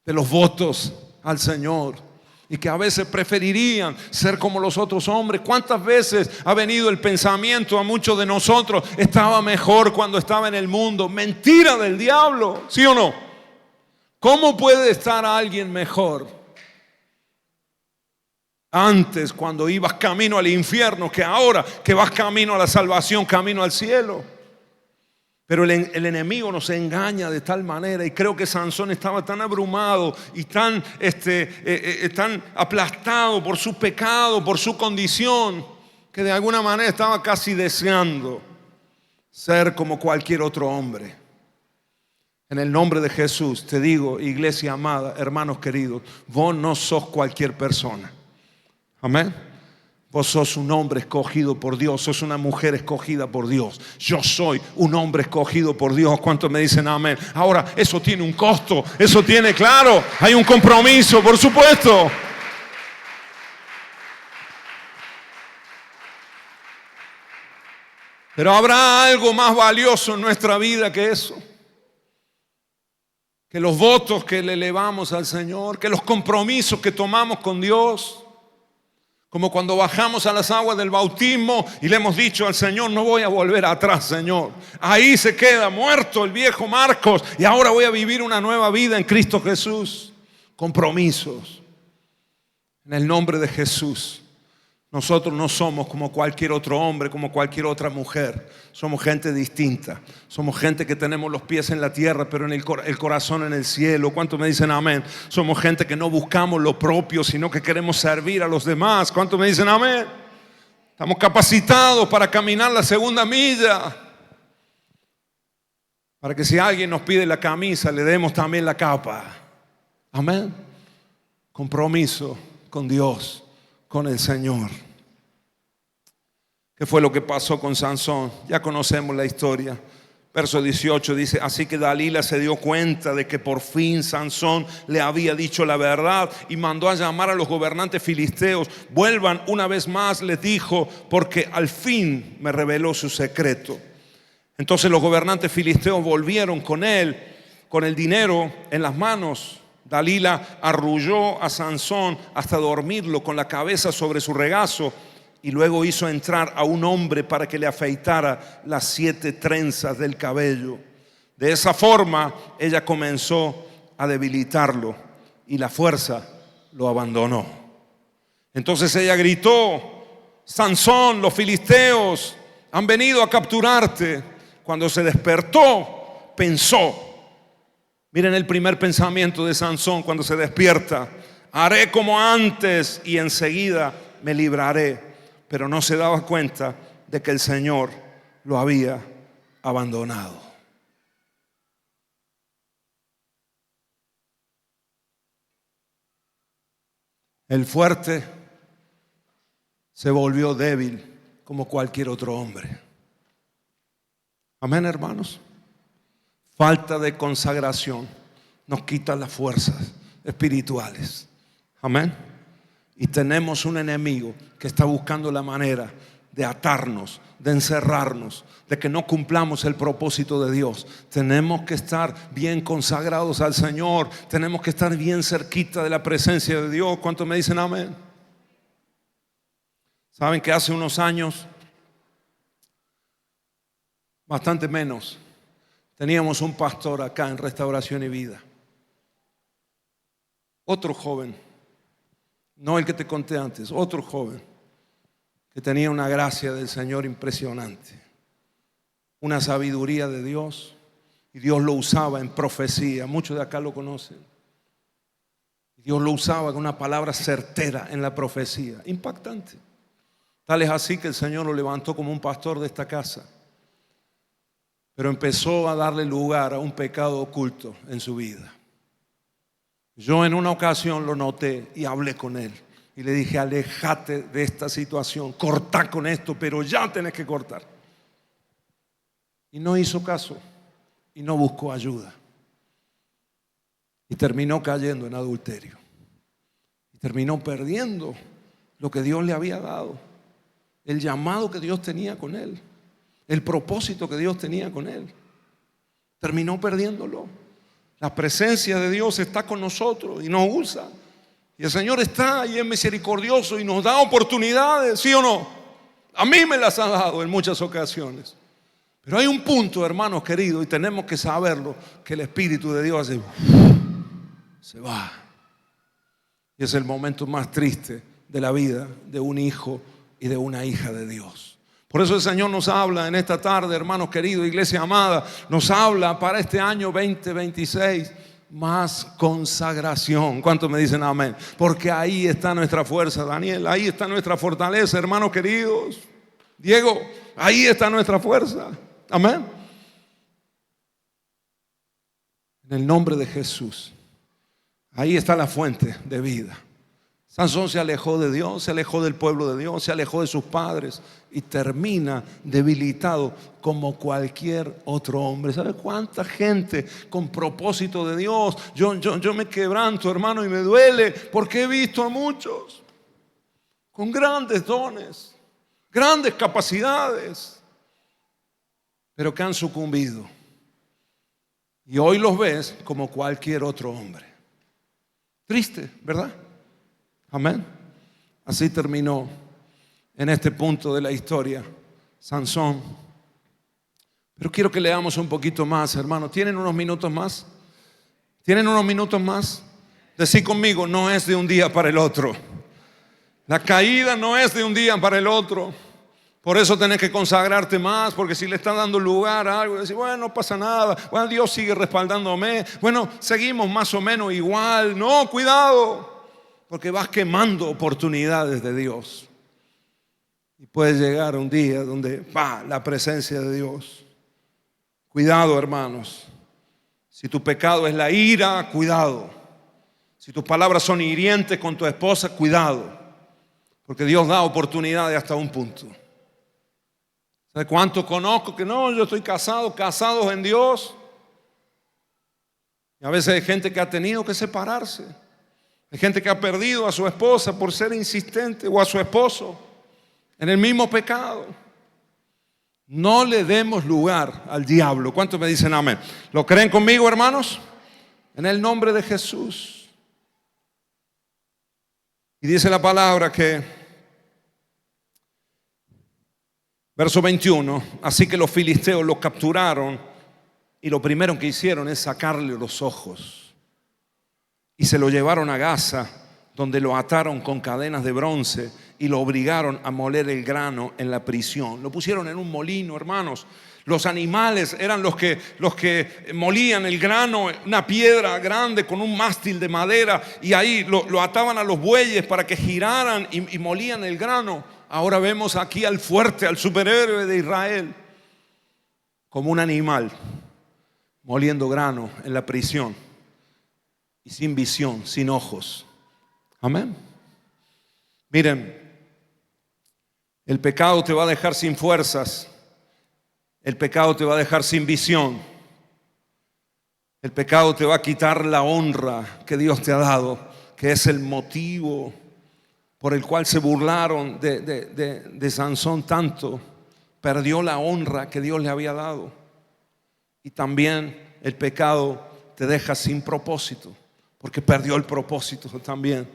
[SPEAKER 1] de los votos al Señor, y que a veces preferirían ser como los otros hombres. ¿Cuántas veces ha venido el pensamiento a muchos de nosotros? Estaba mejor cuando estaba en el mundo. Mentira del diablo, ¿sí o no? ¿Cómo puede estar alguien mejor antes, cuando ibas camino al infierno, que ahora que vas camino a la salvación, camino al cielo? Pero el enemigo nos engaña de tal manera, y creo que Sansón estaba tan abrumado y tan aplastado por su pecado, por su condición, que de alguna manera estaba casi deseando ser como cualquier otro hombre. En el nombre de Jesús te digo, iglesia amada, hermanos queridos, vos no sos cualquier persona. Amén. Vos sos un hombre escogido por Dios, sos una mujer escogida por Dios. Yo soy un hombre escogido por Dios. ¿Cuántos me dicen amén? Ahora, eso tiene un costo, eso tiene, claro, hay un compromiso, por supuesto. Pero habrá algo más valioso en nuestra vida que eso. Que los votos que le elevamos al Señor, que los compromisos que tomamos con Dios. Como cuando bajamos a las aguas del bautismo y le hemos dicho al Señor, no voy a volver atrás, Señor. Ahí se queda muerto el viejo Marcos y ahora voy a vivir una nueva vida en Cristo Jesús. Compromisos. En el nombre de Jesús. Nosotros no somos como cualquier otro hombre, como cualquier otra mujer. Somos gente distinta. Somos gente que tenemos los pies en la tierra, pero en el corazón en el cielo. ¿Cuántos me dicen amén? Somos gente que no buscamos lo propio, sino que queremos servir a los demás. ¿Cuántos me dicen amén? Estamos capacitados para caminar la segunda milla. Para que si alguien nos pide la camisa, le demos también la capa. Amén. Compromiso con Dios, con el Señor. ¿Qué fue lo que pasó con Sansón? Ya conocemos la historia. Verso 18 dice, así que Dalila se dio cuenta de que por fin Sansón le había dicho la verdad y mandó a llamar a los gobernantes filisteos. Vuelvan una vez más, les dijo, porque al fin me reveló su secreto. Entonces los gobernantes filisteos volvieron con con el dinero en las manos, Dalila arrulló a Sansón hasta dormirlo con la cabeza sobre su regazo y luego hizo entrar a un hombre para que le afeitara las 7 trenzas del cabello. De esa forma ella comenzó a debilitarlo y la fuerza lo abandonó. Entonces ella gritó: Sansón, los filisteos han venido a capturarte. Cuando se despertó, pensó. Miren el primer pensamiento de Sansón cuando se despierta: haré como antes y enseguida me libraré. Pero no se daba cuenta de que el Señor lo había abandonado. El fuerte se volvió débil como cualquier otro hombre. Amén, hermanos. Falta de consagración nos quita las fuerzas espirituales. Amén. Y tenemos un enemigo que está buscando la manera de atarnos, de encerrarnos, de que no cumplamos el propósito de Dios. Tenemos que estar bien consagrados al Señor. Tenemos que estar bien cerquita de la presencia de Dios. ¿Cuántos me dicen amén? Saben que hace unos años, bastante menos, teníamos un pastor acá en Restauración y Vida. Otro joven, no el que te conté antes, otro joven que tenía una gracia del Señor impresionante, una sabiduría de Dios, y Dios lo usaba en profecía. Muchos de acá lo conocen. Dios lo usaba con una palabra certera en la profecía, impactante. Tal es así que el Señor lo levantó como un pastor de esta casa. Pero empezó a darle lugar a un pecado oculto en su vida. Yo en una ocasión lo noté y hablé con él. Y le dije: aléjate de esta situación, cortá con esto, pero ya tenés que cortar. Y no hizo caso y no buscó ayuda. Y terminó cayendo en adulterio. Y terminó perdiendo lo que Dios le había dado. El llamado que Dios tenía con él. El propósito que Dios tenía con él. Terminó perdiéndolo. La presencia de Dios está con nosotros y nos usa. Y el Señor está y es misericordioso y nos da oportunidades, ¿sí o no? A mí me las ha dado en muchas ocasiones. Pero hay un punto, hermanos queridos, y tenemos que saberlo, que el Espíritu de Dios se va. Y es el momento más triste de la vida de un hijo y de una hija de Dios. Por eso el Señor nos habla en esta tarde, hermanos queridos, iglesia amada, nos habla para este año 2026, más consagración. ¿Cuántos me dicen amén? Porque ahí está nuestra fuerza, Daniel, ahí está nuestra fortaleza, hermanos queridos. Diego, ahí está nuestra fuerza. Amén. En el nombre de Jesús, ahí está la fuente de vida. Sansón se alejó de Dios, se alejó del pueblo de Dios, se alejó de sus padres y termina debilitado como cualquier otro hombre. ¿Sabe cuánta gente con propósito de Dios? Yo me quebranto, hermano, y me duele porque he visto a muchos con grandes dones, grandes capacidades, pero que han sucumbido. Y hoy los ves como cualquier otro hombre. Triste, ¿verdad? Amén. Así terminó en este punto de la historia Sansón. Pero quiero que leamos un poquito más, hermano. ¿Tienen unos minutos más? ¿Tienen unos minutos más? Decí conmigo: no es de un día para el otro. La caída no es de un día para el otro. Por eso tenés que consagrarte más, porque si le estás dando lugar a algo, decir: bueno, no pasa nada, bueno, Dios sigue respaldándome, bueno, seguimos más o menos igual. No, cuidado, porque vas quemando oportunidades de Dios. Y puede llegar un día donde la presencia de Dios. Cuidado, hermanos. Si tu pecado es la ira, cuidado. Si tus palabras son hirientes con tu esposa, cuidado. Porque Dios da oportunidades hasta un punto. ¿Sabe cuánto conozco que no? Yo estoy casado, casados en Dios. Y a veces hay gente que ha tenido que separarse. Hay gente que ha perdido a su esposa por ser insistente, o a su esposo en el mismo pecado. No le demos lugar al diablo. ¿Cuántos me dicen amén? ¿Lo creen conmigo, hermanos? En el nombre de Jesús. Y dice la palabra que, verso 21, así que los filisteos lo capturaron y lo primero que hicieron es sacarle los ojos. Y se lo llevaron a Gaza, donde lo ataron con cadenas de bronce y lo obligaron a moler el grano en la prisión. Lo pusieron en un molino, hermanos. Los animales eran los que molían el grano, una piedra grande con un mástil de madera, y ahí lo ataban a los bueyes para que giraran y molían el grano. Ahora vemos aquí al fuerte, al superhéroe de Israel, como un animal moliendo grano en la prisión y sin visión, sin ojos. Amén. Miren, el pecado te va a dejar sin fuerzas. El pecado te va a dejar sin visión. El pecado te va a quitar la honra que Dios te ha dado, que es el motivo por el cual se burlaron de Sansón tanto. Perdió la honra que Dios le había dado. Y también el pecado te deja sin propósito, porque perdió el propósito también.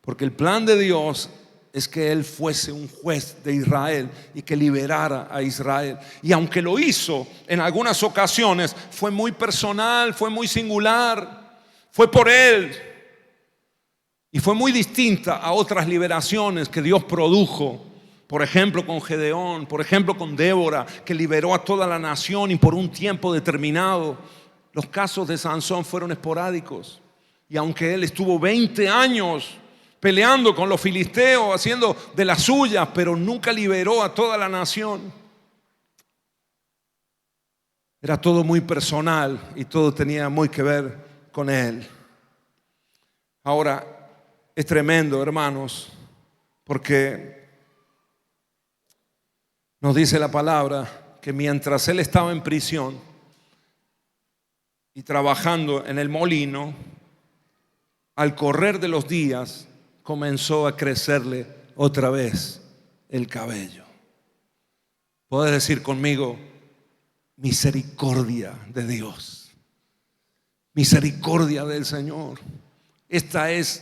[SPEAKER 1] Porque el plan de Dios es que Él fuese un juez de Israel y que liberara a Israel. Y aunque lo hizo en algunas ocasiones, fue muy personal, fue muy singular, fue por Él. Y fue muy distinta a otras liberaciones que Dios produjo. Por ejemplo, con Gedeón, por ejemplo, con Débora, que liberó a toda la nación y por un tiempo determinado. Los casos de Sansón fueron esporádicos. Y aunque él estuvo 20 años peleando con los filisteos, haciendo de las suyas, pero nunca liberó a toda la nación. Era todo muy personal y todo tenía muy que ver con él. Ahora, es tremendo, hermanos, porque nos dice la palabra que mientras él estaba en prisión y trabajando en el molino, al correr de los días, comenzó a crecerle otra vez el cabello. Puedes decir conmigo: misericordia de Dios, misericordia del Señor. Esta es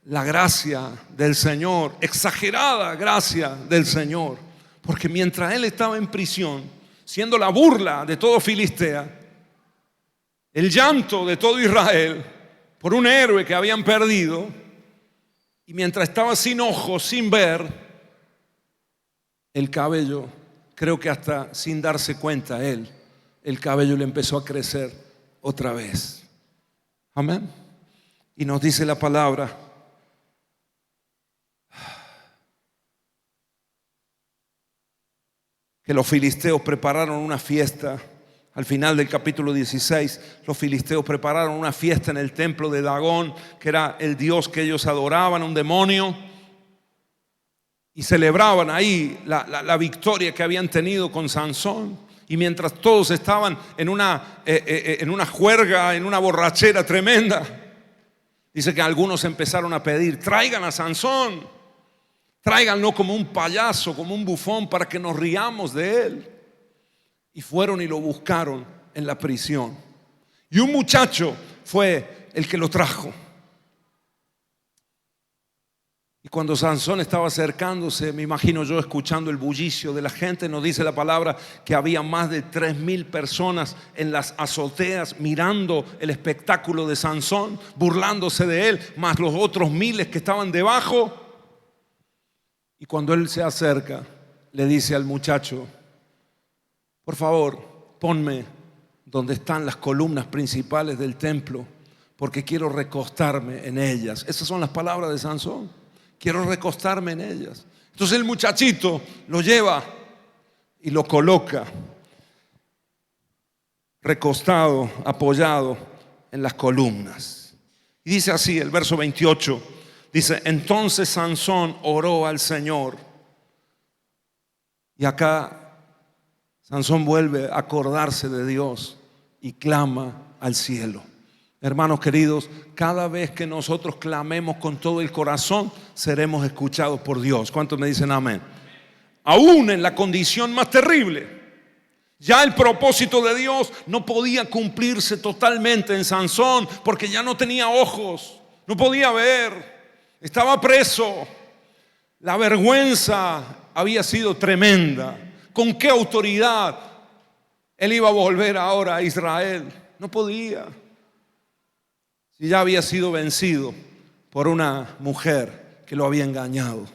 [SPEAKER 1] la gracia del Señor, exagerada gracia del Señor, porque mientras él estaba en prisión, siendo la burla de todo Filistea, el llanto de todo Israel por un héroe que habían perdido, y mientras estaba sin ojos, sin ver, el cabello, creo que hasta sin darse cuenta él, el cabello le empezó a crecer otra vez. Amén. Y nos dice la palabra que los filisteos prepararon una fiesta. Al final del capítulo 16, los filisteos prepararon una fiesta en el templo de Dagón, que era el dios que ellos adoraban, un demonio, y celebraban ahí la victoria que habían tenido con Sansón. Y mientras todos estaban en una juerga, en una borrachera tremenda, dice que algunos empezaron a pedir: traigan a Sansón, tráiganlo como un payaso, como un bufón, para que nos riamos de él. Y fueron y lo buscaron en la prisión. Y un muchacho fue el que lo trajo. Y cuando Sansón estaba acercándose, me imagino yo escuchando el bullicio de la gente, nos dice la palabra que había más de 3,000 personas en las azoteas mirando el espectáculo de Sansón, burlándose de él, más los otros miles que estaban debajo. Y cuando él se acerca, le dice al muchacho: por favor, ponme donde están las columnas principales del templo, porque quiero recostarme en ellas. Esas son las palabras de Sansón: quiero recostarme en ellas. Entonces el muchachito lo lleva y lo coloca recostado, apoyado en las columnas. Y dice así el verso 28, dice: entonces Sansón oró al Señor. Y acá Sansón vuelve a acordarse de Dios y clama al cielo. Hermanos queridos, cada vez que nosotros clamemos con todo el corazón, seremos escuchados por Dios. ¿Cuántos me dicen amén? Aún en la condición más terrible, Ya el propósito de Dios no podía cumplirse totalmente en Sansón porque ya no tenía ojos, no podía ver, estaba preso. La vergüenza había sido tremenda. ¿Con qué autoridad él iba a volver ahora a Israel? No podía. Si ya había sido vencido por una mujer que lo había engañado.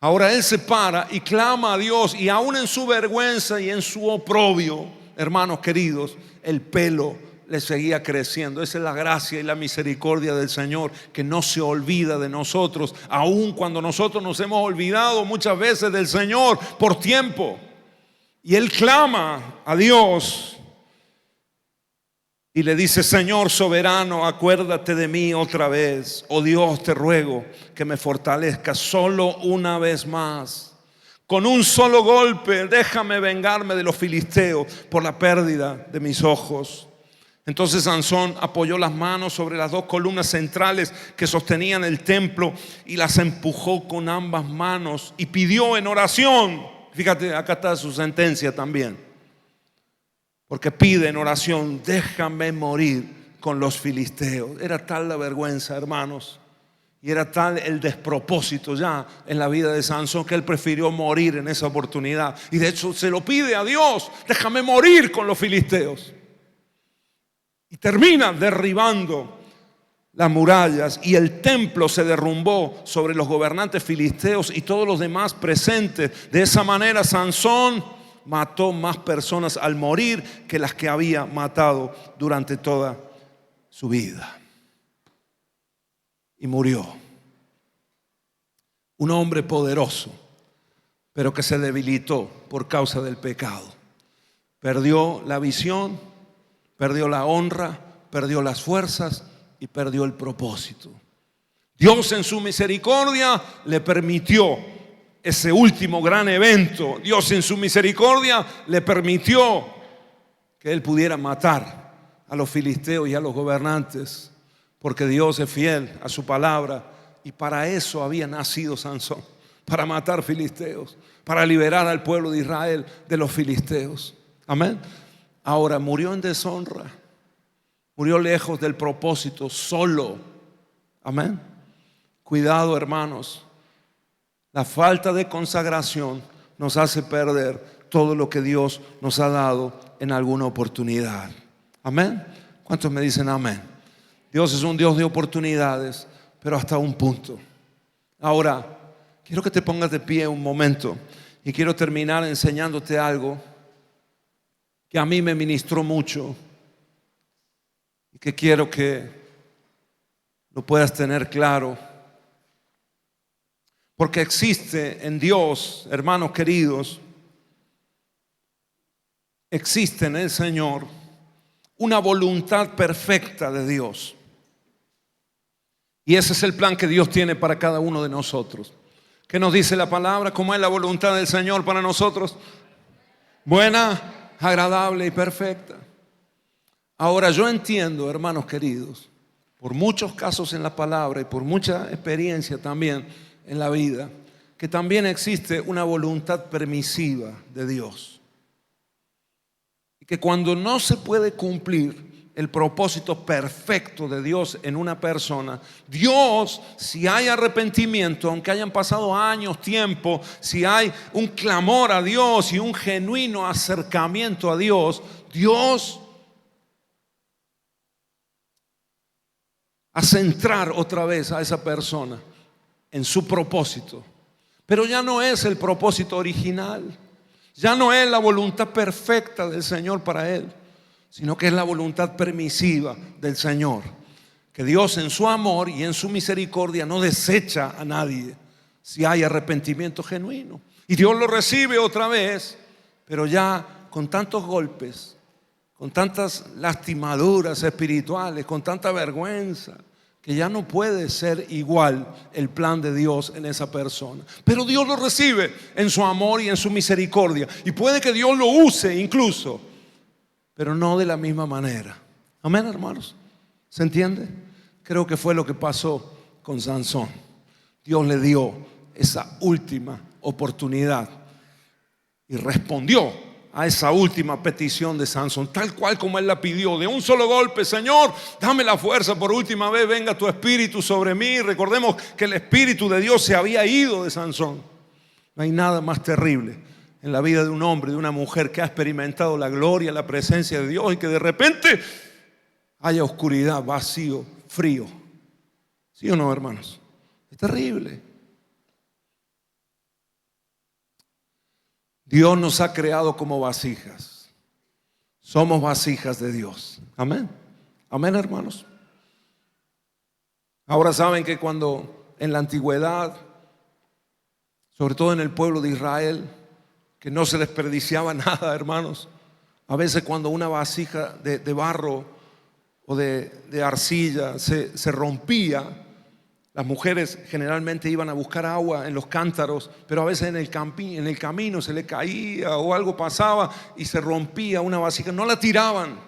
[SPEAKER 1] Ahora él se para y clama a Dios, y aún en su vergüenza y en su oprobio, hermanos queridos, el pelo le seguía creciendo. Esa es la gracia y la misericordia del Señor, que no se olvida de nosotros, aun cuando nosotros nos hemos olvidado muchas veces del Señor por tiempo. Y él clama a Dios y le dice: Señor soberano, acuérdate de mí otra vez. Oh Dios, te ruego que me fortalezcas solo una vez más. Con un solo golpe déjame vengarme de los filisteos por la pérdida de mis ojos. Entonces Sansón apoyó las manos sobre las dos columnas centrales que sostenían el templo y las empujó con ambas manos y pidió en oración. Fíjate, acá está su sentencia también. Porque pide en oración: déjame morir con los filisteos. Era tal la vergüenza, hermanos, y era tal el despropósito ya en la vida de Sansón, que él prefirió morir en esa oportunidad. Y de hecho se lo pide a Dios: déjame morir con los filisteos. Y termina derribando las murallas, y el templo se derrumbó sobre los gobernantes filisteos y todos los demás presentes. De esa manera Sansón mató más personas al morir que las que había matado durante toda su vida. Y murió. Un hombre poderoso, pero que se debilitó por causa del pecado. Perdió la visión, perdió la honra, perdió las fuerzas y perdió el propósito. Dios en su misericordia le permitió ese último gran evento. Dios en su misericordia le permitió que él pudiera matar a los filisteos y a los gobernantes, porque Dios es fiel a su palabra, y para eso había nacido Sansón, para matar filisteos, para liberar al pueblo de Israel de los filisteos. Amén. Ahora murió en deshonra, murió lejos del propósito, solo. Amén. Cuidado, hermanos. La falta de consagración nos hace perder todo lo que Dios nos ha dado en alguna oportunidad. Amén. ¿Cuántos me dicen amén? Dios es un Dios de oportunidades, pero hasta un punto. Ahora, quiero que te pongas de pie un momento y quiero terminar enseñándote algo que a mí me ministró mucho y que quiero que lo puedas tener claro. Porque existe en Dios, hermanos queridos, existe en el Señor una voluntad perfecta de Dios. Y ese es el plan que Dios tiene para cada uno de nosotros. ¿Qué nos dice la palabra? ¿Cómo es la voluntad del Señor para nosotros? Buena, agradable y perfecta. Ahora yo entiendo, hermanos queridos, por muchos casos en la palabra y por mucha experiencia también en la vida, que también existe una voluntad permisiva de Dios. Y que cuando no se puede cumplir el propósito perfecto de Dios en una persona, Dios, si hay arrepentimiento, aunque hayan pasado años, tiempo, si hay un clamor a Dios y un genuino acercamiento a Dios, Dios hace entrar otra vez a esa persona en su propósito. Pero ya no es el propósito original, ya no es la voluntad perfecta del Señor para él, sino que es la voluntad permisiva del Señor. Que Dios en su amor y en su misericordia no desecha a nadie si hay arrepentimiento genuino. Y Dios lo recibe otra vez, pero ya con tantos golpes, con tantas lastimaduras espirituales, con tanta vergüenza, que ya no puede ser igual el plan de Dios en esa persona. Pero Dios lo recibe en su amor y en su misericordia. Y puede que Dios lo use incluso, pero no de la misma manera. Amén, hermanos. ¿Se entiende? Creo que fue lo que pasó con Sansón. Dios le dio esa última oportunidad y respondió a esa última petición de Sansón, tal cual como él la pidió, de un solo golpe: Señor, dame la fuerza, por última vez venga tu espíritu sobre mí. Recordemos que el espíritu de Dios se había ido de Sansón. No hay nada más terrible en la vida de un hombre, de una mujer que ha experimentado la gloria, la presencia de Dios, y que de repente haya oscuridad, vacío, frío. ¿Sí o no, hermanos? Es terrible. Dios nos ha creado como vasijas. Somos vasijas de Dios. Amén. Amén, hermanos. Ahora saben que cuando en la antigüedad, sobre todo en el pueblo de Israel, que no se desperdiciaba nada, hermanos, a veces cuando una vasija de barro o de arcilla se rompía, las mujeres generalmente iban a buscar agua en los cántaros, pero a veces en el camino se le caía o algo pasaba y se rompía una vasija. No la tiraban,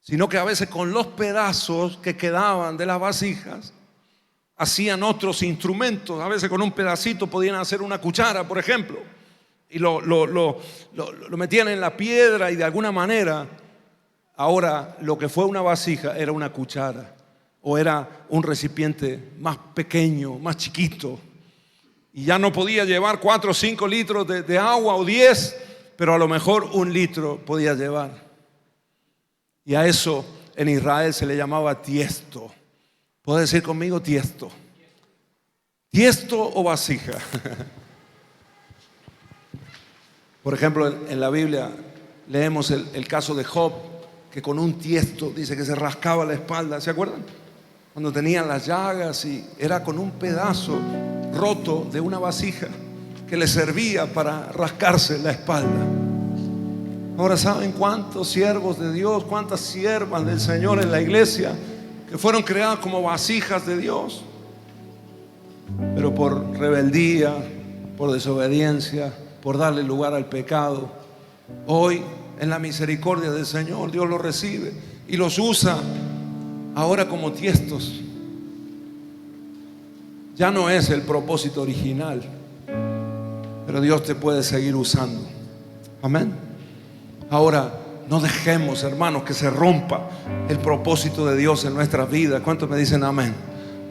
[SPEAKER 1] sino que a veces con los pedazos que quedaban de las vasijas hacían otros instrumentos. A veces con un pedacito podían hacer una cuchara, por ejemplo, y lo metían en la piedra, y de alguna manera ahora lo que fue una vasija era una cuchara, o era un recipiente más pequeño, más chiquito, y ya no podía llevar 4 o 5 litros de agua, o 10, pero a lo mejor 1 litro podía llevar. Y a eso en Israel se le llamaba tiesto. ¿Puedo decir conmigo tiesto? ¿Tiesto o vasija? Por ejemplo, en la Biblia leemos el caso de Job, que con un tiesto dice que se rascaba la espalda. ¿Se acuerdan? Cuando tenían las llagas, y era con un pedazo roto de una vasija que le servía para rascarse la espalda. Ahora, ¿saben cuántos siervos de Dios, cuántas siervas del Señor en la iglesia que fueron creadas como vasijas de Dios, pero por rebeldía, por desobediencia, por darle lugar al pecado, hoy en la misericordia del Señor Dios los recibe y los usa ahora como tiestos? Ya no es el propósito original, pero Dios te puede seguir usando. Amén. Ahora, no dejemos, hermanos, que se rompa el propósito de Dios en nuestras vidas. ¿Cuántos me dicen amén?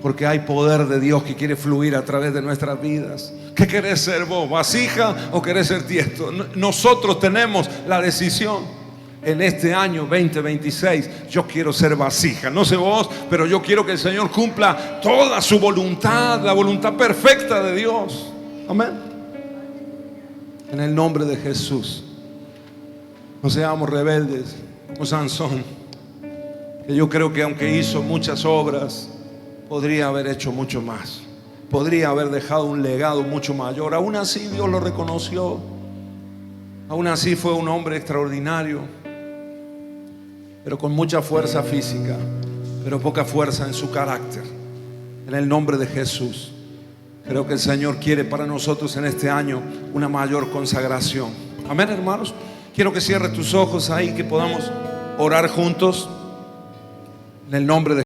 [SPEAKER 1] Porque hay poder de Dios que quiere fluir a través de nuestras vidas. ¿Qué querés ser vos? ¿Vasija o querés ser tiesto? Nosotros tenemos la decisión. En este año 2026 yo quiero ser vasija. No sé vos, pero yo quiero que el Señor cumpla toda su voluntad, la voluntad perfecta de Dios. Amén. En el nombre de Jesús. No seamos rebeldes como Sansón, que yo creo que aunque hizo muchas obras, podría haber hecho mucho más. Podría haber dejado un legado mucho mayor. Aún así Dios lo reconoció. Aún así fue un hombre extraordinario, pero con mucha fuerza física, pero poca fuerza en su carácter. En el nombre de Jesús, creo que el Señor quiere para nosotros en este año una mayor consagración. Amén, hermanos. Quiero que cierres tus ojos ahí, que podamos orar juntos en el nombre de